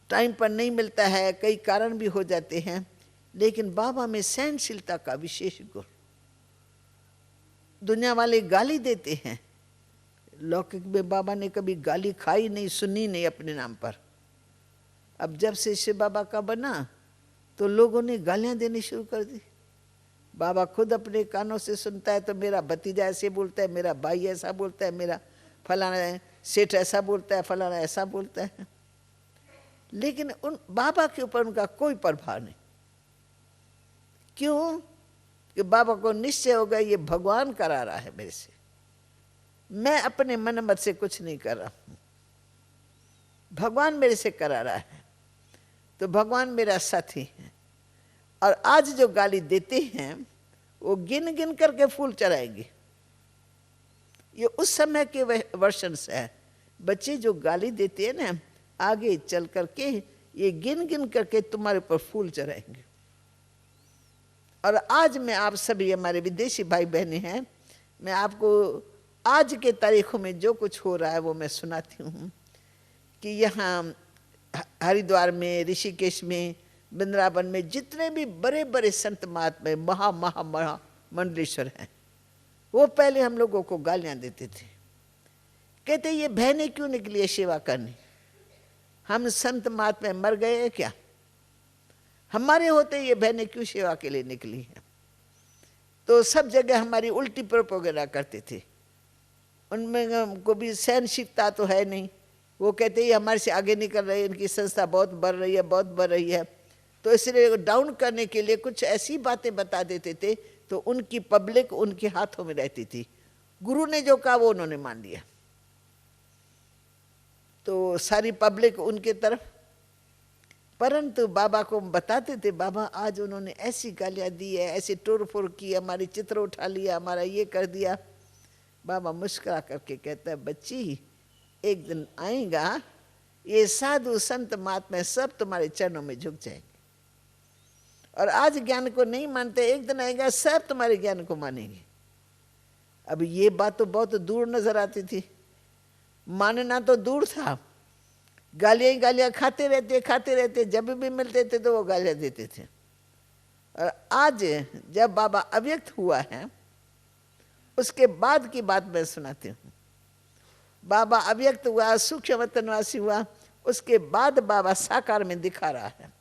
टाइम पर नहीं मिलता है, कई कारण भी हो जाते हैं, लेकिन बाबा में सहनशीलता का विशेष गुण। दुनिया वाले गाली देते हैं, लौकिक में बाबा ने कभी गाली खाई नहीं, सुनी नहीं अपने नाम पर। अब जब से शिव बाबा का बना तो लोगों ने गालियां देनी शुरू कर दी। बाबा खुद अपने कानों से सुनता है तो मेरा भतीजा ऐसे बोलता है, मेरा भाई ऐसा बोलता है, मेरा फलाना सेठ ऐसा बोलता है, फलाना ऐसा बोलता है। लेकिन उन बाबा के ऊपर उनका कोई प्रभाव नहीं। क्यों? कि बाबा को निश्चय हो गया ये भगवान करा रहा है मेरे से, मैं अपने मन मत से कुछ नहीं कर रहा हूं, भगवान मेरे से करा रहा है। तो भगवान मेरा साथी है। और आज जो गाली देते हैं वो गिन गिन करके फूल चढ़ाएंगे। ये उस समय के वर्षन्स है। बच्चे जो गाली देते हैं ना, आगे चल करके ये गिन गिन करके तुम्हारे ऊपर फूल चढ़ाएंगे। और आज मैं आप सभी हमारे विदेशी भाई बहने हैं, मैं आपको आज के तारीखों में जो कुछ हो रहा है वो मैं सुनाती हूँ। कि यहाँ हरिद्वार में, ऋषिकेश में, वृंदावन में जितने भी बड़े बड़े संत महात्मा महा मंडलेश्वर हैं, वो पहले हम लोगों को गालियाँ देते थे। कहते ये बहनें क्यों निकली है सेवा करने, हम संत महात्मा मर गए हैं क्या, हमारे होते ये बहनें क्यों सेवा के लिए निकली हैं। तो सब जगह हमारी उल्टी प्रोपेगेंडा करते थे। उनमें को भी सहनशीलता तो है नहीं। वो कहते ये हमारे से आगे निकल रही है, इनकी संस्था बहुत बढ़ रही है, बहुत बढ़ रही है। तो इसलिए डाउन करने के लिए कुछ ऐसी बातें बता देते थे तो उनकी पब्लिक उनके हाथों में रहती थी। गुरु ने जो कहा वो उन्होंने मान लिया, तो सारी पब्लिक उनके तरफ। परंतु बाबा को बताते थे, बाबा आज उन्होंने ऐसी गालियाँ दी है, ऐसी टोर फोड़ की, हमारी चित्र उठा लिया, हमारा ये कर दिया। बाबा मुस्कुरा करके कहता है, बच्ची एक दिन आएगा ये साधु संत महात्मा सब तुम्हारे चरणों में झुक जाएंगे। और आज ज्ञान को नहीं मानते, एक दिन आएगा सब तुम्हारे ज्ञान को मानेंगे। अब ये बात तो बहुत दूर नजर आती थी, मानना तो दूर था। गालियां ही गालियां खाते रहते, जब भी मिलते थे तो वो गालियां देते थे। और आज जब बाबा अव्यक्त हुआ है उसके बाद की बात मैं सुनाती हूँ। बाबा अव्यक्त हुआ, सूक्ष्म वतनवासी हुआ, उसके बाद बाबा साकार में दिखा रहा है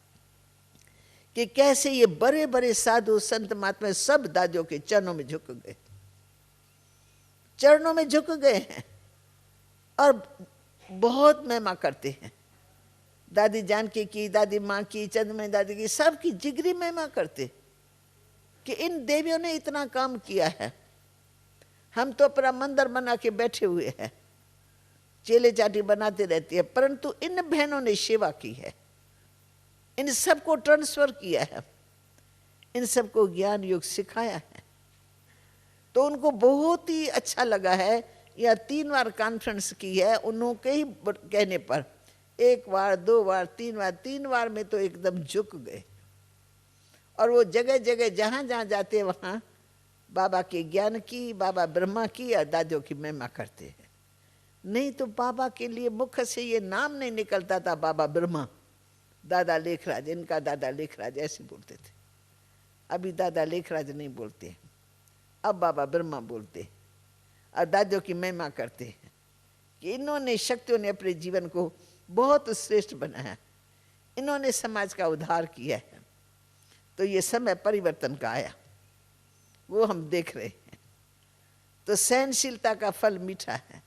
कि कैसे ये बड़े बड़े साधु संत महात्मा सब दादियों के चरणों में झुक गए, चरणों में झुक गए हैं और बहुत महिमा करते हैं। दादी जानकी की, दादी माँ की, चंद्रमणि दादी की, सबकी जिगरी महिमा करते कि इन देवियों ने इतना काम किया है। हम तो अपना मंदिर बना के बैठे हुए हैं, चेले चाटी बनाते रहती है, परंतु इन बहनों ने सेवा की है, इन सबको ट्रांसफर किया है, इन सबको ज्ञान योग सिखाया है। तो उनको बहुत ही अच्छा लगा है। या 3 बार कॉन्फ्रेंस की है उनके ही कहने पर, 1 बार 2 बार 3 बार में तो एकदम झुक गए। और वो जगह जगह जहाँ जहाँ जाते वहाँ बाबा के ज्ञान की, बाबा ब्रह्मा की और दादियों की महिमा करते हैं। नहीं तो बाबा के लिए मुख से ये नाम नहीं निकलता था, बाबा ब्रह्मा, दादा लेखराज, इनका दादा लेखराज ऐसे बोलते थे। अभी दादा लेखराज नहीं बोलते, अब बाबा ब्रह्मा बोलते हैं और दादियों की महिमा करते हैं कि इन्होंने शक्तियों ने अपने जीवन को बहुत श्रेष्ठ बनाया, इन्होंने समाज का उद्धार किया है। तो ये समय परिवर्तन का आया, वो हम देख रहे हैं। तो सहनशीलता का फल मीठा है।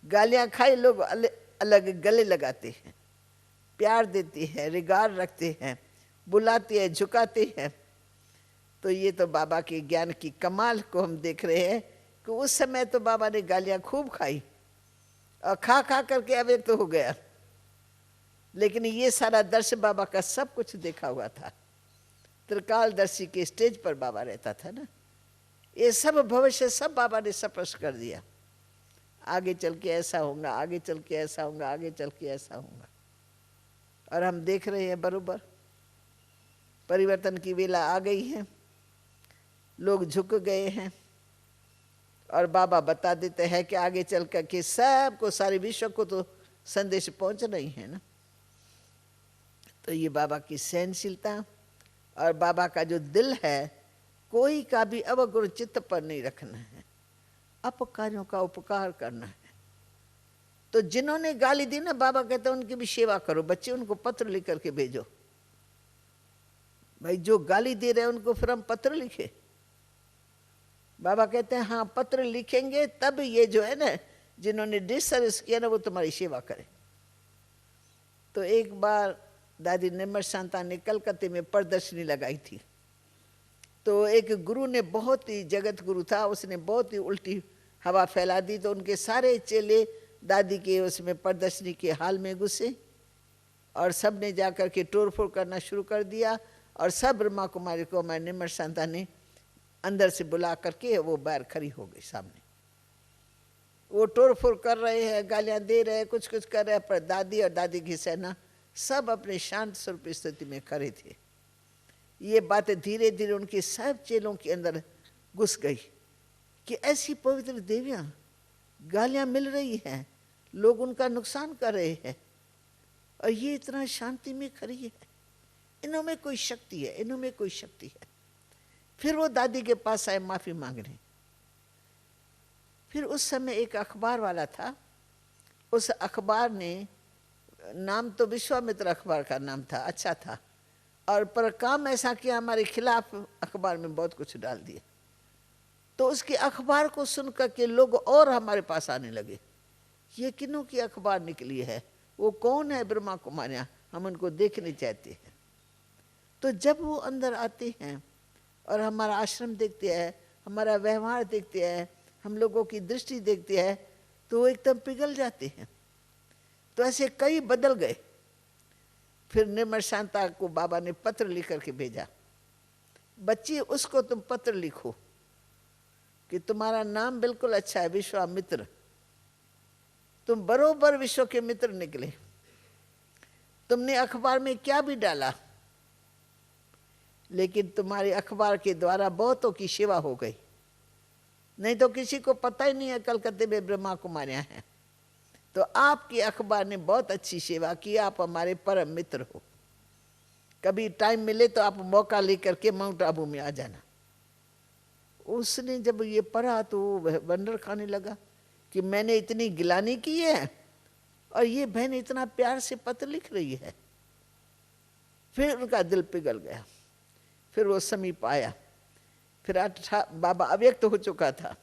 गालियां खाए लोग अलग गले लगाते हैं, प्यार देते हैं, रिगार रखते हैं, बुलाते हैं, झुकाते हैं। तो ये तो बाबा के ज्ञान की कमाल को हम देख रहे हैं कि उस समय तो बाबा ने गालियां खूब खाई और खा खा करके अव्यक्त हो गया। लेकिन ये सारा दर्श बाबा का सब कुछ देखा हुआ था। त्रिकालदर्शी के स्टेज पर बाबा रहता था ना, ये सब भविष्य सब बाबा ने स्पष्ट कर दिया। आगे चल के ऐसा होगा, आगे चल के ऐसा होगा, आगे चल के ऐसा होगा। और हम देख रहे हैं बरोबर परिवर्तन की वेला आ गई है, लोग झुक गए हैं। और बाबा बता देते हैं कि आगे चल कर के सबको, सारे विश्व को तो संदेश पहुंच रही है ना। तो ये बाबा की सहनशीलता और बाबा का जो दिल है, कोई का भी अवगुण चित्त पर नहीं रखना है, अपकारियों का उपकार करना है। तो जिन्होंने गाली दी ना, बाबा कहते हैं उनकी भी सेवा करो। बच्चे उनको पत्र लिख करके भेजो, भाई जो गाली दे रहे हैं उनको फिर हम पत्र लिखे? बाबा कहते हैं हाँ पत्र लिखेंगे, तब ये जो है ना जिन्होंने डिसर्विस किया ना वो तुम्हारी सेवा करे। तो एक बार दादी निर्मल शांता ने कलकत्ते में प्रदर्शनी लगाई थी, तो एक गुरु ने, बहुत ही जगत गुरु था, उसने बहुत ही उल्टी हवा फैला दी, तो उनके सारे चेले दादी के उसमें प्रदर्शनी के हाल में घुसे और सब ने जाकर के तोड़ फोड़ करना शुरू कर दिया। और सब ब्रह्मा कुमारी को हमारे निर्मल शांता ने अंदर से बुला करके वो बाहर खड़ी हो गई सामने। वो तोड़ फोड़ कर रहे हैं, गालियां दे रहे हैं, कुछ कुछ कर रहे हैं, पर दादी और दादी की सेना सब अपने शांत स्वरूप स्थिति में खड़े थे। ये बातें धीरे धीरे उनके सब चेलों के अंदर घुस गई कि ऐसी पवित्र देवियां गालियां मिल रही हैं, लोग उनका नुकसान कर रहे हैं और ये इतना शांति में खड़ी है, इन्हों में कोई शक्ति है, इन्हों में कोई शक्ति है। फिर वो दादी के पास आए माफी मांगने। फिर उस समय एक अखबार वाला था, उस अखबार ने, नाम तो विश्वामित्र अखबार का नाम था, अच्छा था, और पर काम ऐसा किया हमारे खिलाफ अखबार में बहुत कुछ डाल दिया। तो उसके अखबार को सुन करके लोग और हमारे पास आने लगे, ये किन्हों की अखबार निकली है, वो कौन है ब्रह्मा कुमारियां, हम उनको देखने चाहते हैं। तो जब वो अंदर आते हैं और हमारा आश्रम देखते हैं, हमारा व्यवहार देखते हैं, हम लोगों की दृष्टि देखते हैं, तो वो एकदम पिघल जाते हैं। तो ऐसे कई बदल गए। फिर निर्मल शांता को बाबा ने पत्र लिख करके भेजा, बच्ची उसको तुम पत्र लिखो कि तुम्हारा नाम बिल्कुल अच्छा है, विश्वामित्र, तुम बरोबर विश्व के मित्र निकले। तुमने अखबार में क्या भी डाला, लेकिन तुम्हारे अखबार के द्वारा बहुतों की सेवा हो गई, नहीं तो किसी को पता ही नहीं है कलकत्ते में ब्रह्मा कुमारियां हैं। तो आपकी अखबार ने बहुत अच्छी सेवा की, आप हमारे परम मित्र हो। कभी टाइम मिले तो आप मौका लेकर के माउंट आबू में आ जाना। उसने जब ये पढ़ा तो वंडर खाने लगा कि मैंने इतनी गिलानी की है और ये बहन इतना प्यार से पत्र लिख रही है। फिर उनका दिल पिघल गया। फिर वो समीप आया। फिर बाबा अव्यक्त हो चुका था।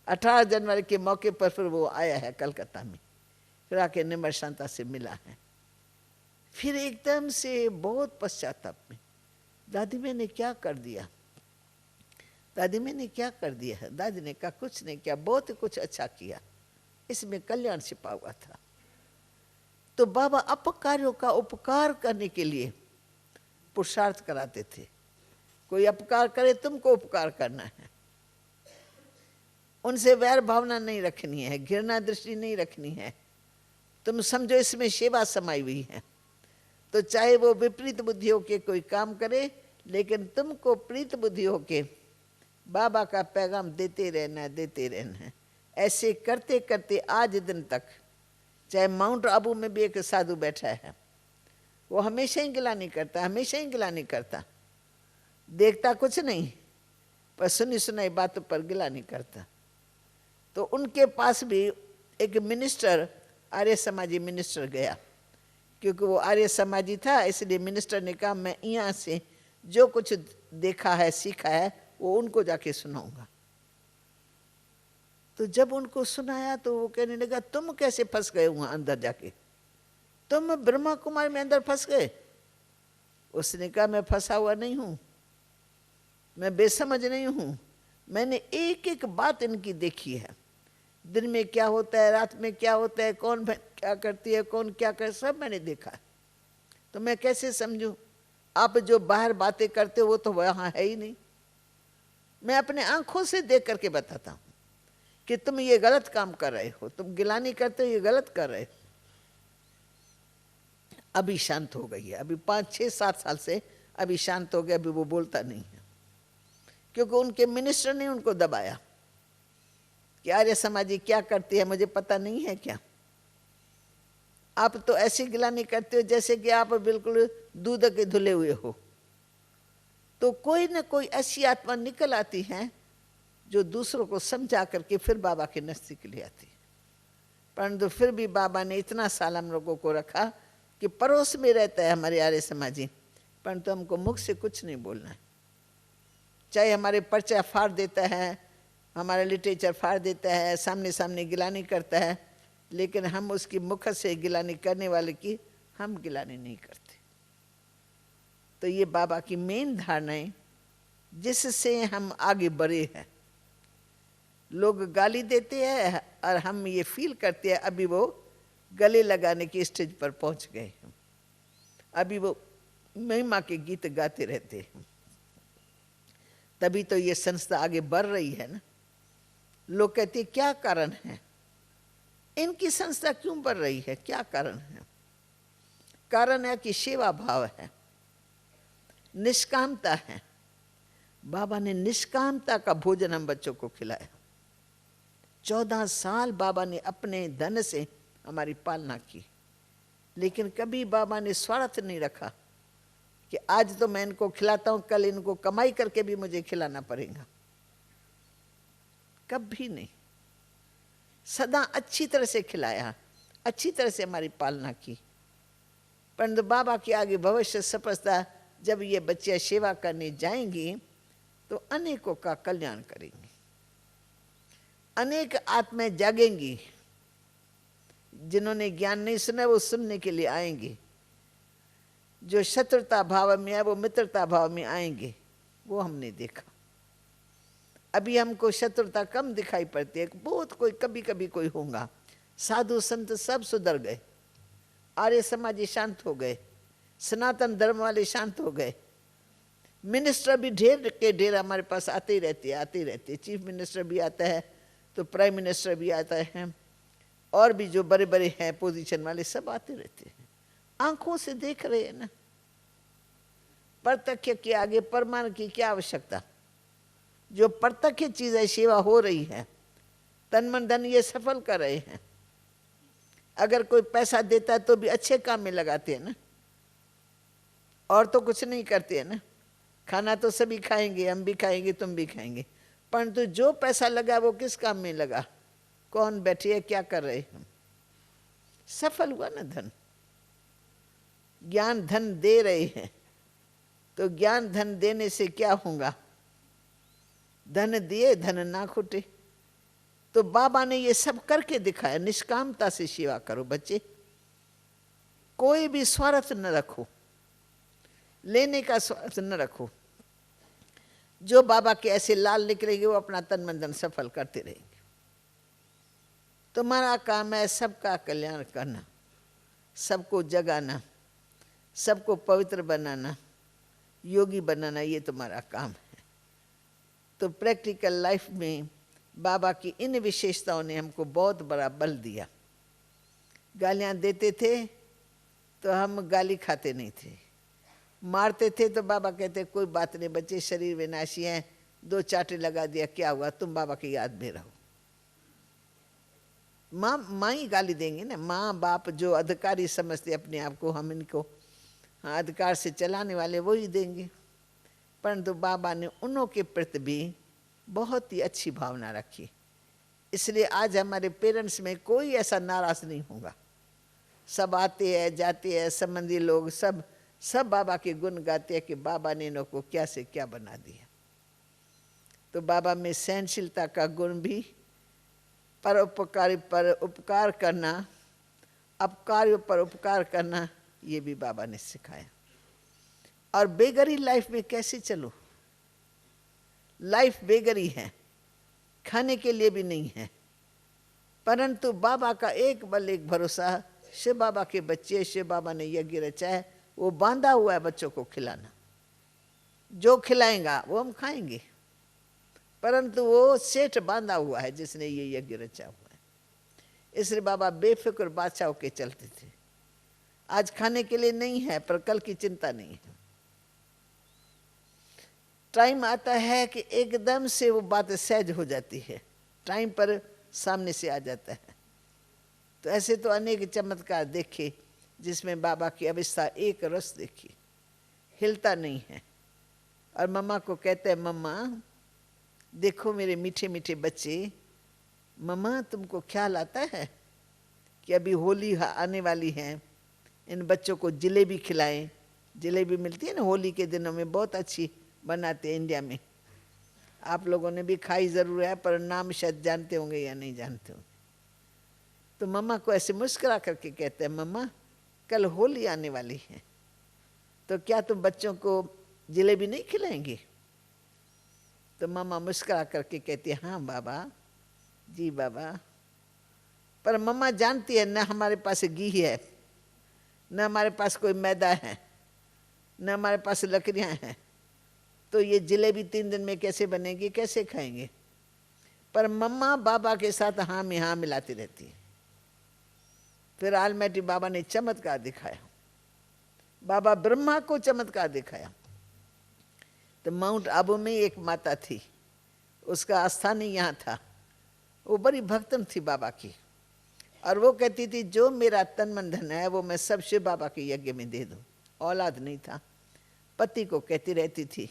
18 जनवरी के मौके पर फिर वो आया है कलकत्ता में, फिर आके निर्मल शांता से मिला है। फिर एकदम से बहुत पश्चाताप में, दादी मैंने क्या कर दिया, दादी मैंने क्या कर दिया है। दादी ने कहा कुछ नहीं किया, बहुत कुछ अच्छा किया, इसमें कल्याण छिपा हुआ था। तो बाबा अपकारियों का उपकार करने के लिए पुरुषार्थ कराते थे। कोई अपकार करे तुमको उपकार करना है, उनसे वैर भावना नहीं रखनी है, घृणा दृष्टि नहीं रखनी है। तुम समझो इसमें सेवा समाई हुई है, तो चाहे वो विपरीत बुद्धि होके कोई काम करे, लेकिन तुमको प्रीत बुद्धि होके बाबा का पैगाम देते रहना, देते रहना। ऐसे करते करते आज दिन तक, चाहे माउंट आबू में भी एक साधु बैठा है, वो हमेशा ही गिलानी करता, हमेशा ही गिलानी करता, देखता कुछ नहीं, पर सुनी सुनाई बातों पर गिलानी करता। तो उनके पास भी एक मिनिस्टर, आर्य समाजी मिनिस्टर गया, क्योंकि वो आर्य समाजी था, इसलिए मिनिस्टर ने कहा मैं यहाँ से जो कुछ देखा है सीखा है वो उनको जाके सुनाऊंगा। तो जब उनको सुनाया तो वो कहने लगा तुम कैसे फंस गए वहां अंदर जाके, तुम ब्रह्मा कुमार में अंदर फंस गए। उसने कहा मैं फंसा हुआ नहीं हूं, मैं बेसमझ नहीं हूं, मैंने एक एक बात इनकी देखी है, दिन में क्या होता है, रात में क्या होता है, कौन क्या करती है, कौन क्या कर, सब मैंने देखा है। तो मैं कैसे समझूं, आप जो बाहर बातें करते हो वो तो वहां है ही नहीं। मैं अपने आंखों से देख करके बताता हूं कि तुम ये गलत काम कर रहे हो, तुम गिलानी करते हो, ये गलत कर रहे हो। अभी शांत हो गई है, अभी 5, 6, 7 साल से अभी शांत हो गया, अभी वो बोलता नहीं है, क्योंकि उनके मिनिस्टर ने उनको दबाया कि आर्य समाजी क्या करती है मुझे पता नहीं है क्या, आप तो ऐसी गिलानी करते हो जैसे कि आप बिल्कुल दूध के धुले हुए हो। तो कोई ना कोई ऐसी आत्मा निकल आती है जो दूसरों को समझा करके फिर बाबा के नजदीक ले आती है। परंतु फिर भी बाबा ने इतना साल हम लोगों को रखा कि पड़ोस में रहता है हमारे आर्य समाजी, परंतु हमको मुख से कुछ नहीं बोलना है। चाहे हमारे पर्चा फाड़ देता है, हमारा लिटरेचर फाड़ देता है, सामने सामने गिलानी करता है, लेकिन हम उसकी मुख से गिलानी करने वाले की हम गिलानी नहीं करते। तो ये बाबा की मेन धारणाएं जिससे हम आगे बढ़े हैं। लोग गाली देते हैं और हम ये फील करते हैं अभी वो गले लगाने की स्टेज पर पहुंच गए हैं, अभी वो महिमा के गीत गाते रहते हैं। तभी तो ये संस्था आगे बढ़ रही है ना। लोग कहते हैं क्या कारण है इनकी संस्था क्यों बढ़ रही है, क्या कारण है? कारण है कि सेवा भाव है, निष्कामता है। बाबा ने निष्कामता का भोजन हम बच्चों को खिलाया। 14 साल बाबा ने अपने धन से हमारी पालना की, लेकिन कभी बाबा ने स्वार्थ नहीं रखा कि आज तो मैं इनको खिलाता हूं, कल इनको कमाई करके भी मुझे खिलाना पड़ेगा। कभी नहीं, सदा अच्छी तरह से खिलाया, अच्छी तरह से हमारी पालना की। परंतु बाबा के आगे भविष्य सपस्ता, जब ये बच्चे सेवा करने जाएंगी तो अनेकों का कल्याण करेंगे, अनेक आत्माएं जागेंगी। जिन्होंने ज्ञान नहीं सुना वो सुनने के लिए आएंगे, जो शत्रुता भाव में है वो मित्रता भाव में आएंगे। वो हमने देखा। अभी हमको शत्रुता कम दिखाई पड़ती है, बहुत कोई कभी कभी कोई होगा। साधु संत सब सुधर गए, आर्य समाजी शांत हो गए, सनातन धर्म वाले शांत हो गए। मिनिस्टर भी ढेर के ढेर हमारे पास आते ही रहते। चीफ मिनिस्टर भी आता है तो प्राइम मिनिस्टर भी आता है, और भी जो बड़े बड़े हैं पोजीशन वाले सब आते रहते हैं। आंखों से देख रहे हैं ना। प्रत्यक्ष के आगे प्रमाण की क्या आवश्यकता? जो प्रत्यक्ष चीजें सेवा हो रही है, तन मन धन ये सफल कर रहे हैं। अगर कोई पैसा देता है तो भी अच्छे काम में लगाते हैं ना, और तो कुछ नहीं करते हैं ना। खाना तो सभी खाएंगे, हम भी खाएंगे, तुम भी खाएंगे, परंतु जो पैसा लगा वो किस काम में लगा, कौन बैठे है, क्या कर रहे हैं? सफल हुआ ना धन। ज्ञान धन दे रहे हैं तो ज्ञान धन देने से क्या होगा? धन दिए धन ना खुटे। तो बाबा ने ये सब करके दिखाया। निष्कामता से सेवा करो बच्चे, कोई भी स्वार्थ न रखो, लेने का स्वार्थ न रखो। जो बाबा के ऐसे लाल निकलेंगे वो अपना तन मन धन सफल करते रहेंगे। तुम्हारा काम है सबका कल्याण करना, सबको जगाना, सबको पवित्र बनाना, योगी बनाना, ये तुम्हारा काम है। तो प्रैक्टिकल लाइफ में बाबा की इन विशेषताओं ने हमको बहुत बड़ा बल दिया। गालियाँ देते थे तो हम गाली खाते नहीं थे, मारते थे तो बाबा कहते कोई बात नहीं बच्चे, शरीर विनाशी है, 2 चाटे लगा दिया, क्या हुआ, तुम बाबा की याद में रहो। माँ ही गाली देंगे ना। माँ बाप जो अधिकारी समझते अपने आप को, हम इनको अधिकार से चलाने वाले वो ही देंगे। परंतु बाबा ने उन्हों के प्रति भी बहुत ही अच्छी भावना रखी। इसलिए आज हमारे पेरेंट्स में कोई ऐसा नाराज नहीं होगा। सब आते हैं जाते हैं, संबंधी लोग सब बाबा के गुण गाते हैं कि बाबा ने इनको क्या से क्या बना दिया। तो बाबा में सहनशीलता का गुण भी, परोपकारी पर उपकार करना, अपकार्य पर उपकार करना, ये भी बाबा ने सिखाया। और बेगरी लाइफ में कैसे चलो? लाइफ बेगरी है, खाने के लिए भी नहीं है, परंतु बाबा का एक बल एक भरोसा। शिव बाबा के बच्चे, शिव बाबा ने यज्ञ रचा है, वो बांधा हुआ है बच्चों को खिलाना। जो खिलाएगा वो हम खाएंगे, परंतु वो सेठ बांधा हुआ है जिसने ये यज्ञ रचा हुआ है। इसलिए बाबा बेफिक्र बादशाह होके चलते थे। आज खाने के लिए नहीं है पर कल की चिंता नहीं है। टाइम आता है कि एकदम से वो बात सहज हो जाती है, टाइम पर सामने से आ जाता है। तो ऐसे तो अनेक चमत्कार देखे जिसमें बाबा की अवस्था एक रस देखी, हिलता नहीं है। और मम्मा को कहते हैं, मम्मा देखो मेरे मीठे मीठे बच्चे, मम्मा तुमको ख्याल आता है कि अभी होली आने वाली है, इन बच्चों को जलेबी खिलाएं, जलेबी मिलती है ना होली के दिनों में, बहुत अच्छी बनाते हैं इंडिया में। आप लोगों ने भी खाई ज़रूर है, पर नाम शायद जानते होंगे या नहीं जानते होंगे। तो मम्मा को ऐसे मुस्कुरा करके कहते हैं, मम्मा कल होली आने वाली है, तो क्या तुम बच्चों को जलेबी नहीं खिलाएंगी? तो मम्मा मुस्कुरा करके कहती है, हाँ बाबा जी बाबा। पर मम्मा जानती है न हमारे पास घी है, न हमारे पास कोई मैदा है, न हमारे पास लकड़ियाँ हैं, तो ये जलेबी 3 दिन में कैसे बनेगी, कैसे खाएंगे? पर मम्मा बाबा के साथ हाँ में हाँ मिलाती रहती है। फिर आलमाटी बाबा ने चमत्कार दिखाया, बाबा ब्रह्मा को चमत्कार दिखाया। तो माउंट आबू में एक माता थी, उसका आस्थान ही यहाँ था। वो बड़ी भक्तन थी बाबा की, और वो कहती थी जो मेरा तन मन धन है वो मैं सब शिव बाबा के यज्ञ में दे दूँ। औलाद नहीं था, पति को कहती रहती थी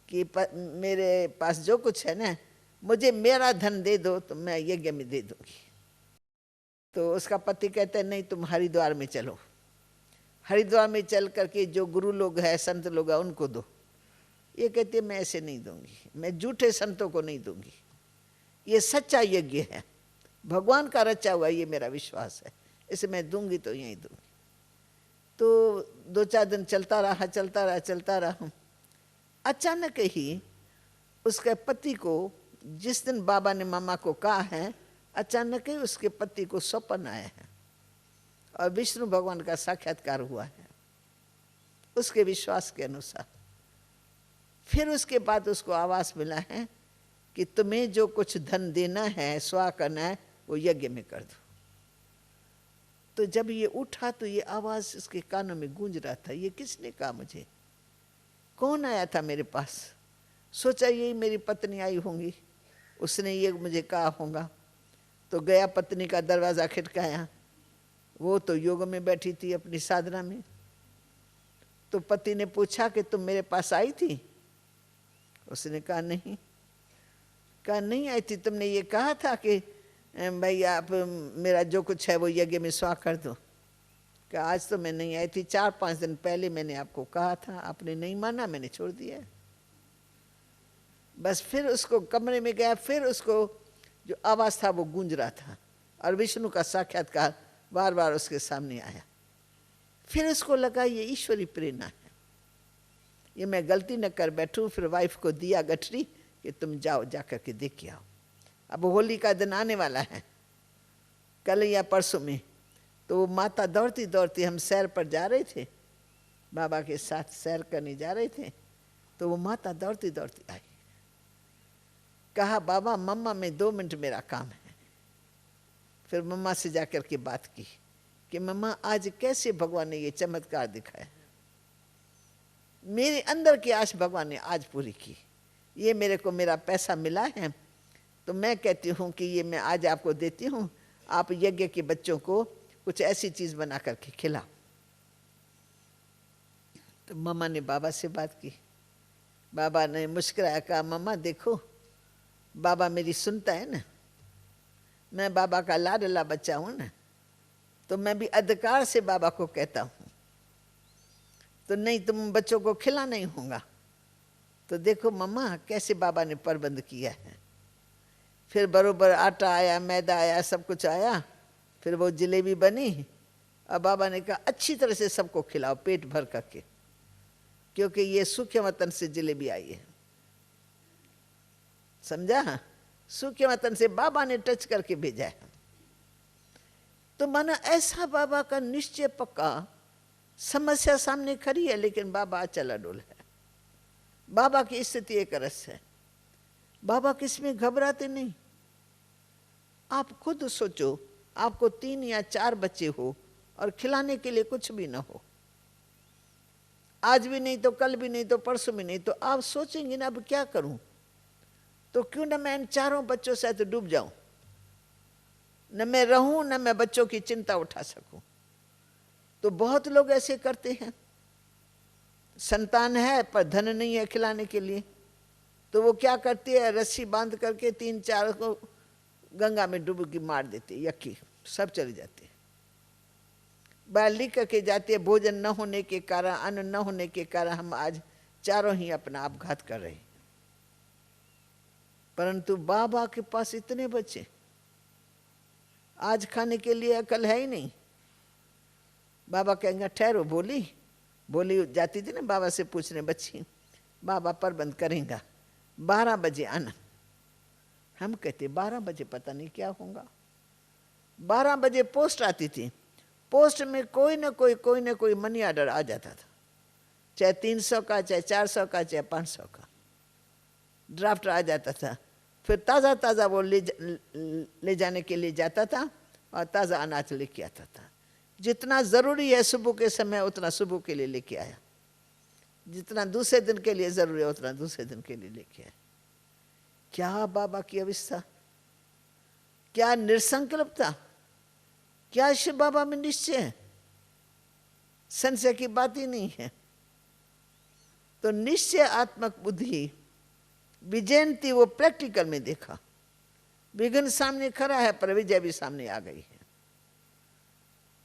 कि मेरे पास जो कुछ है ना, मुझे मेरा धन दे दो तो मैं यज्ञ में दे दूंगी। तो उसका पति कहते हैं नहीं, तुम हरिद्वार में चलो, हरिद्वार में चल करके जो गुरु लोग हैं, संत लोग हैं, उनको दो। ये कहती है मैं ऐसे नहीं दूंगी, मैं झूठे संतों को नहीं दूंगी, ये सच्चा यज्ञ है, भगवान का रचा हुआ, ये मेरा विश्वास है, इसे मैं दूंगी तो यहीं दूंगी। तो 2-4 दिन चलता रहा। अचानक ही उसके पति को, जिस दिन बाबा ने मामा को कहा है, अचानक ही उसके पति को स्वप्न आया है और विष्णु भगवान का साक्षात्कार हुआ है उसके विश्वास के अनुसार। फिर उसके बाद उसको आवाज मिला है कि तुम्हें जो कुछ धन देना है, स्वा करना है, वो यज्ञ में कर दो। तो जब ये उठा तो ये आवाज उसके कानों में गूंज रहा था, ये किसने कहा मुझे, कौन आया था मेरे पास? सोचा यही मेरी पत्नी आई होंगी, उसने ये मुझे कहा होगा। तो गया, पत्नी का दरवाज़ा खटकाया, वो तो योग में बैठी थी अपनी साधना में। तो पति ने पूछा कि तुम मेरे पास आई थी? उसने कहा नहीं। कहा नहीं आई थी, तुमने ये कहा था कि भाई आप मेरा जो कुछ है वो यज्ञ में स्वा कर दो। कहा आज तो मैं नहीं आई थी, 4-5 दिन पहले मैंने आपको कहा था, आपने नहीं माना, मैंने छोड़ दिया। बस फिर उसको कमरे में गया, फिर उसको जो आवाज़ था वो गूंज रहा था और विष्णु का साक्षात्कार बार बार उसके सामने आया। फिर उसको लगा ये ईश्वरी प्रेरणा है, ये मैं गलती न कर बैठूं। फिर वाइफ को दिया गठरी कि तुम जाओ, जा कर के देख के आओ। अब होली का दिन आने वाला है, कल या परसों में। तो वो माता दौड़ती दौड़ती, हम सैर पर जा रहे थे, बाबा के साथ सैर करने जा रहे थे, तो वो माता दौड़ती दौड़ती आई। कहा बाबा मम्मा में 2 मिनट मेरा काम है। फिर मम्मा से जाकर के बात की कि मम्मा आज कैसे भगवान ने ये चमत्कार दिखाया, मेरे अंदर की आश भगवान ने आज पूरी की। ये मेरे को मेरा पैसा मिला है, तो मैं कहती हूँ कि ये मैं आज आपको देती हूँ, आप यज्ञ के बच्चों को कुछ ऐसी चीज बना करके खिलाओ। तो मम्मा ने बाबा से बात की। बाबा ने मुस्कुराया, कहा मम्मा देखो बाबा मेरी सुनता है ना, मैं बाबा का लाडला बच्चा हूं ना, तो मैं भी अधिकार से बाबा को कहता हूं, तो नहीं तुम बच्चों को खिला नहीं होगा। तो देखो मम्मा कैसे बाबा ने प्रबंध किया है। फिर बरोबर आटा आया, मैदा आया, सब कुछ आया, फिर वो जलेबी बनी और बाबा ने कहा अच्छी तरह से सबको खिलाओ पेट भर करके, क्योंकि ये सूखे वतन से जलेबी आई है, समझा? सूखे वतन से बाबा ने टच करके भेजा है। तो माना ऐसा बाबा का निश्चय पक्का, समस्या सामने खड़ी है लेकिन बाबा अचल डोल है। बाबा की स्थिति एक रस है, बाबा किसमें घबराते नहीं। आप खुद सोचो, आपको 3 या 4 बच्चे हो और खिलाने के लिए कुछ भी ना हो, आज भी नहीं तो कल भी नहीं तो परसों भी नहीं, तो आप सोचेंगे ना अब क्या करूं, तो क्यों ना मैं इन 4 बच्चों से तो डूब जाऊं, न मैं रहूं न मैं बच्चों की चिंता उठा सकूं। तो बहुत लोग ऐसे करते हैं, संतान है पर धन नहीं है खिलाने के लिए, तो वो क्या करती है, रस्सी बांध करके 3-4 को गंगा में डुबकी मार देती, यक्की सब चले जाते। बाहर लिख करके जाते हैं, भोजन न होने के कारण, अन्न न होने के कारण हम आज चारों ही अपना आपघात कर रहे हैं। परंतु बाबा के पास इतने बच्चे, आज खाने के लिए अकल है ही नहीं। बाबा कहेंगे ठहरो, बोली जाती थी ना बाबा से पूछने बच्ची, बाबा प्रबंध करेंगे 12 बजे आना। हम कहते 12 बजे पता नहीं क्या होगा। 12 बजे पोस्ट आती थी, पोस्ट में कोई ना कोई मनी ऑर्डर आ जाता था, चाहे 300 का, चाहे 400 का, चाहे 500 का ड्राफ्ट आ जाता था। फिर ताज़ा ताज़ा वो ले जाने के लिए जाता था और ताज़ा अनाज लेके आता था। जितना ज़रूरी है सुबह के समय उतना सुबह के लिए लेके आया, जितना दूसरे दिन के लिए ज़रूरी है उतना दूसरे दिन के लिए लेके आया। क्या बाबा की अवस्था, क्या निसंकल्पता, क्या शिव बाबा में निश्चय है, संशय की बात ही नहीं है। तो निश्चय आत्मक बुद्धि विजयंती वो प्रैक्टिकल में देखा। विघ्न सामने खड़ा है पर विजय भी सामने आ गई है।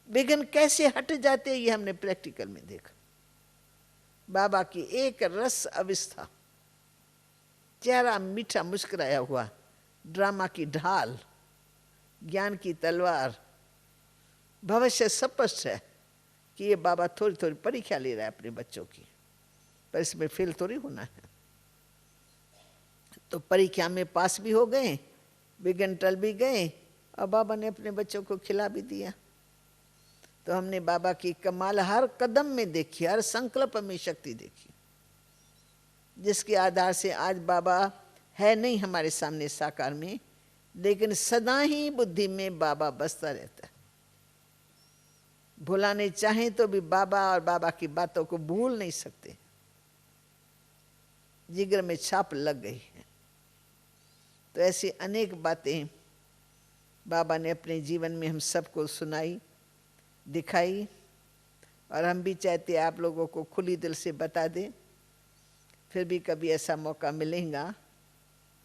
विघ्न कैसे हट जाते ये हमने प्रैक्टिकल में देखा। बाबा की एक रस अवस्था, चेहरा मीठा मुस्कुराया हुआ, ड्रामा की ढाल, ज्ञान की तलवार। भविष्य स्पष्ट है कि ये बाबा थोड़ी थोड़ी परीक्षा ले रहा है अपने बच्चों की, पर इसमें फेल थोड़ी होना है। तो परीक्षा में पास भी हो गए, विघ्न टल भी गए और बाबा ने अपने बच्चों को खिला भी दिया। तो हमने बाबा की कमाल हर कदम में देखी, हर संकल्प में शक्ति देखी, जिसके आधार से आज बाबा है नहीं हमारे सामने साकार में, लेकिन सदा ही बुद्धि में बाबा बसता रहता है। भुलाने चाहें तो भी बाबा और बाबा की बातों को भूल नहीं सकते, जिगर में छाप लग गई है। तो ऐसी अनेक बातें बाबा ने अपने जीवन में हम सबको सुनाई, दिखाई, और हम भी चाहते आप लोगों को खुली दिल से बता दें। फिर भी कभी ऐसा मौका मिलेगा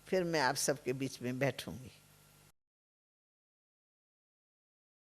फिर मैं आप सबके बीच में बैठूंगी।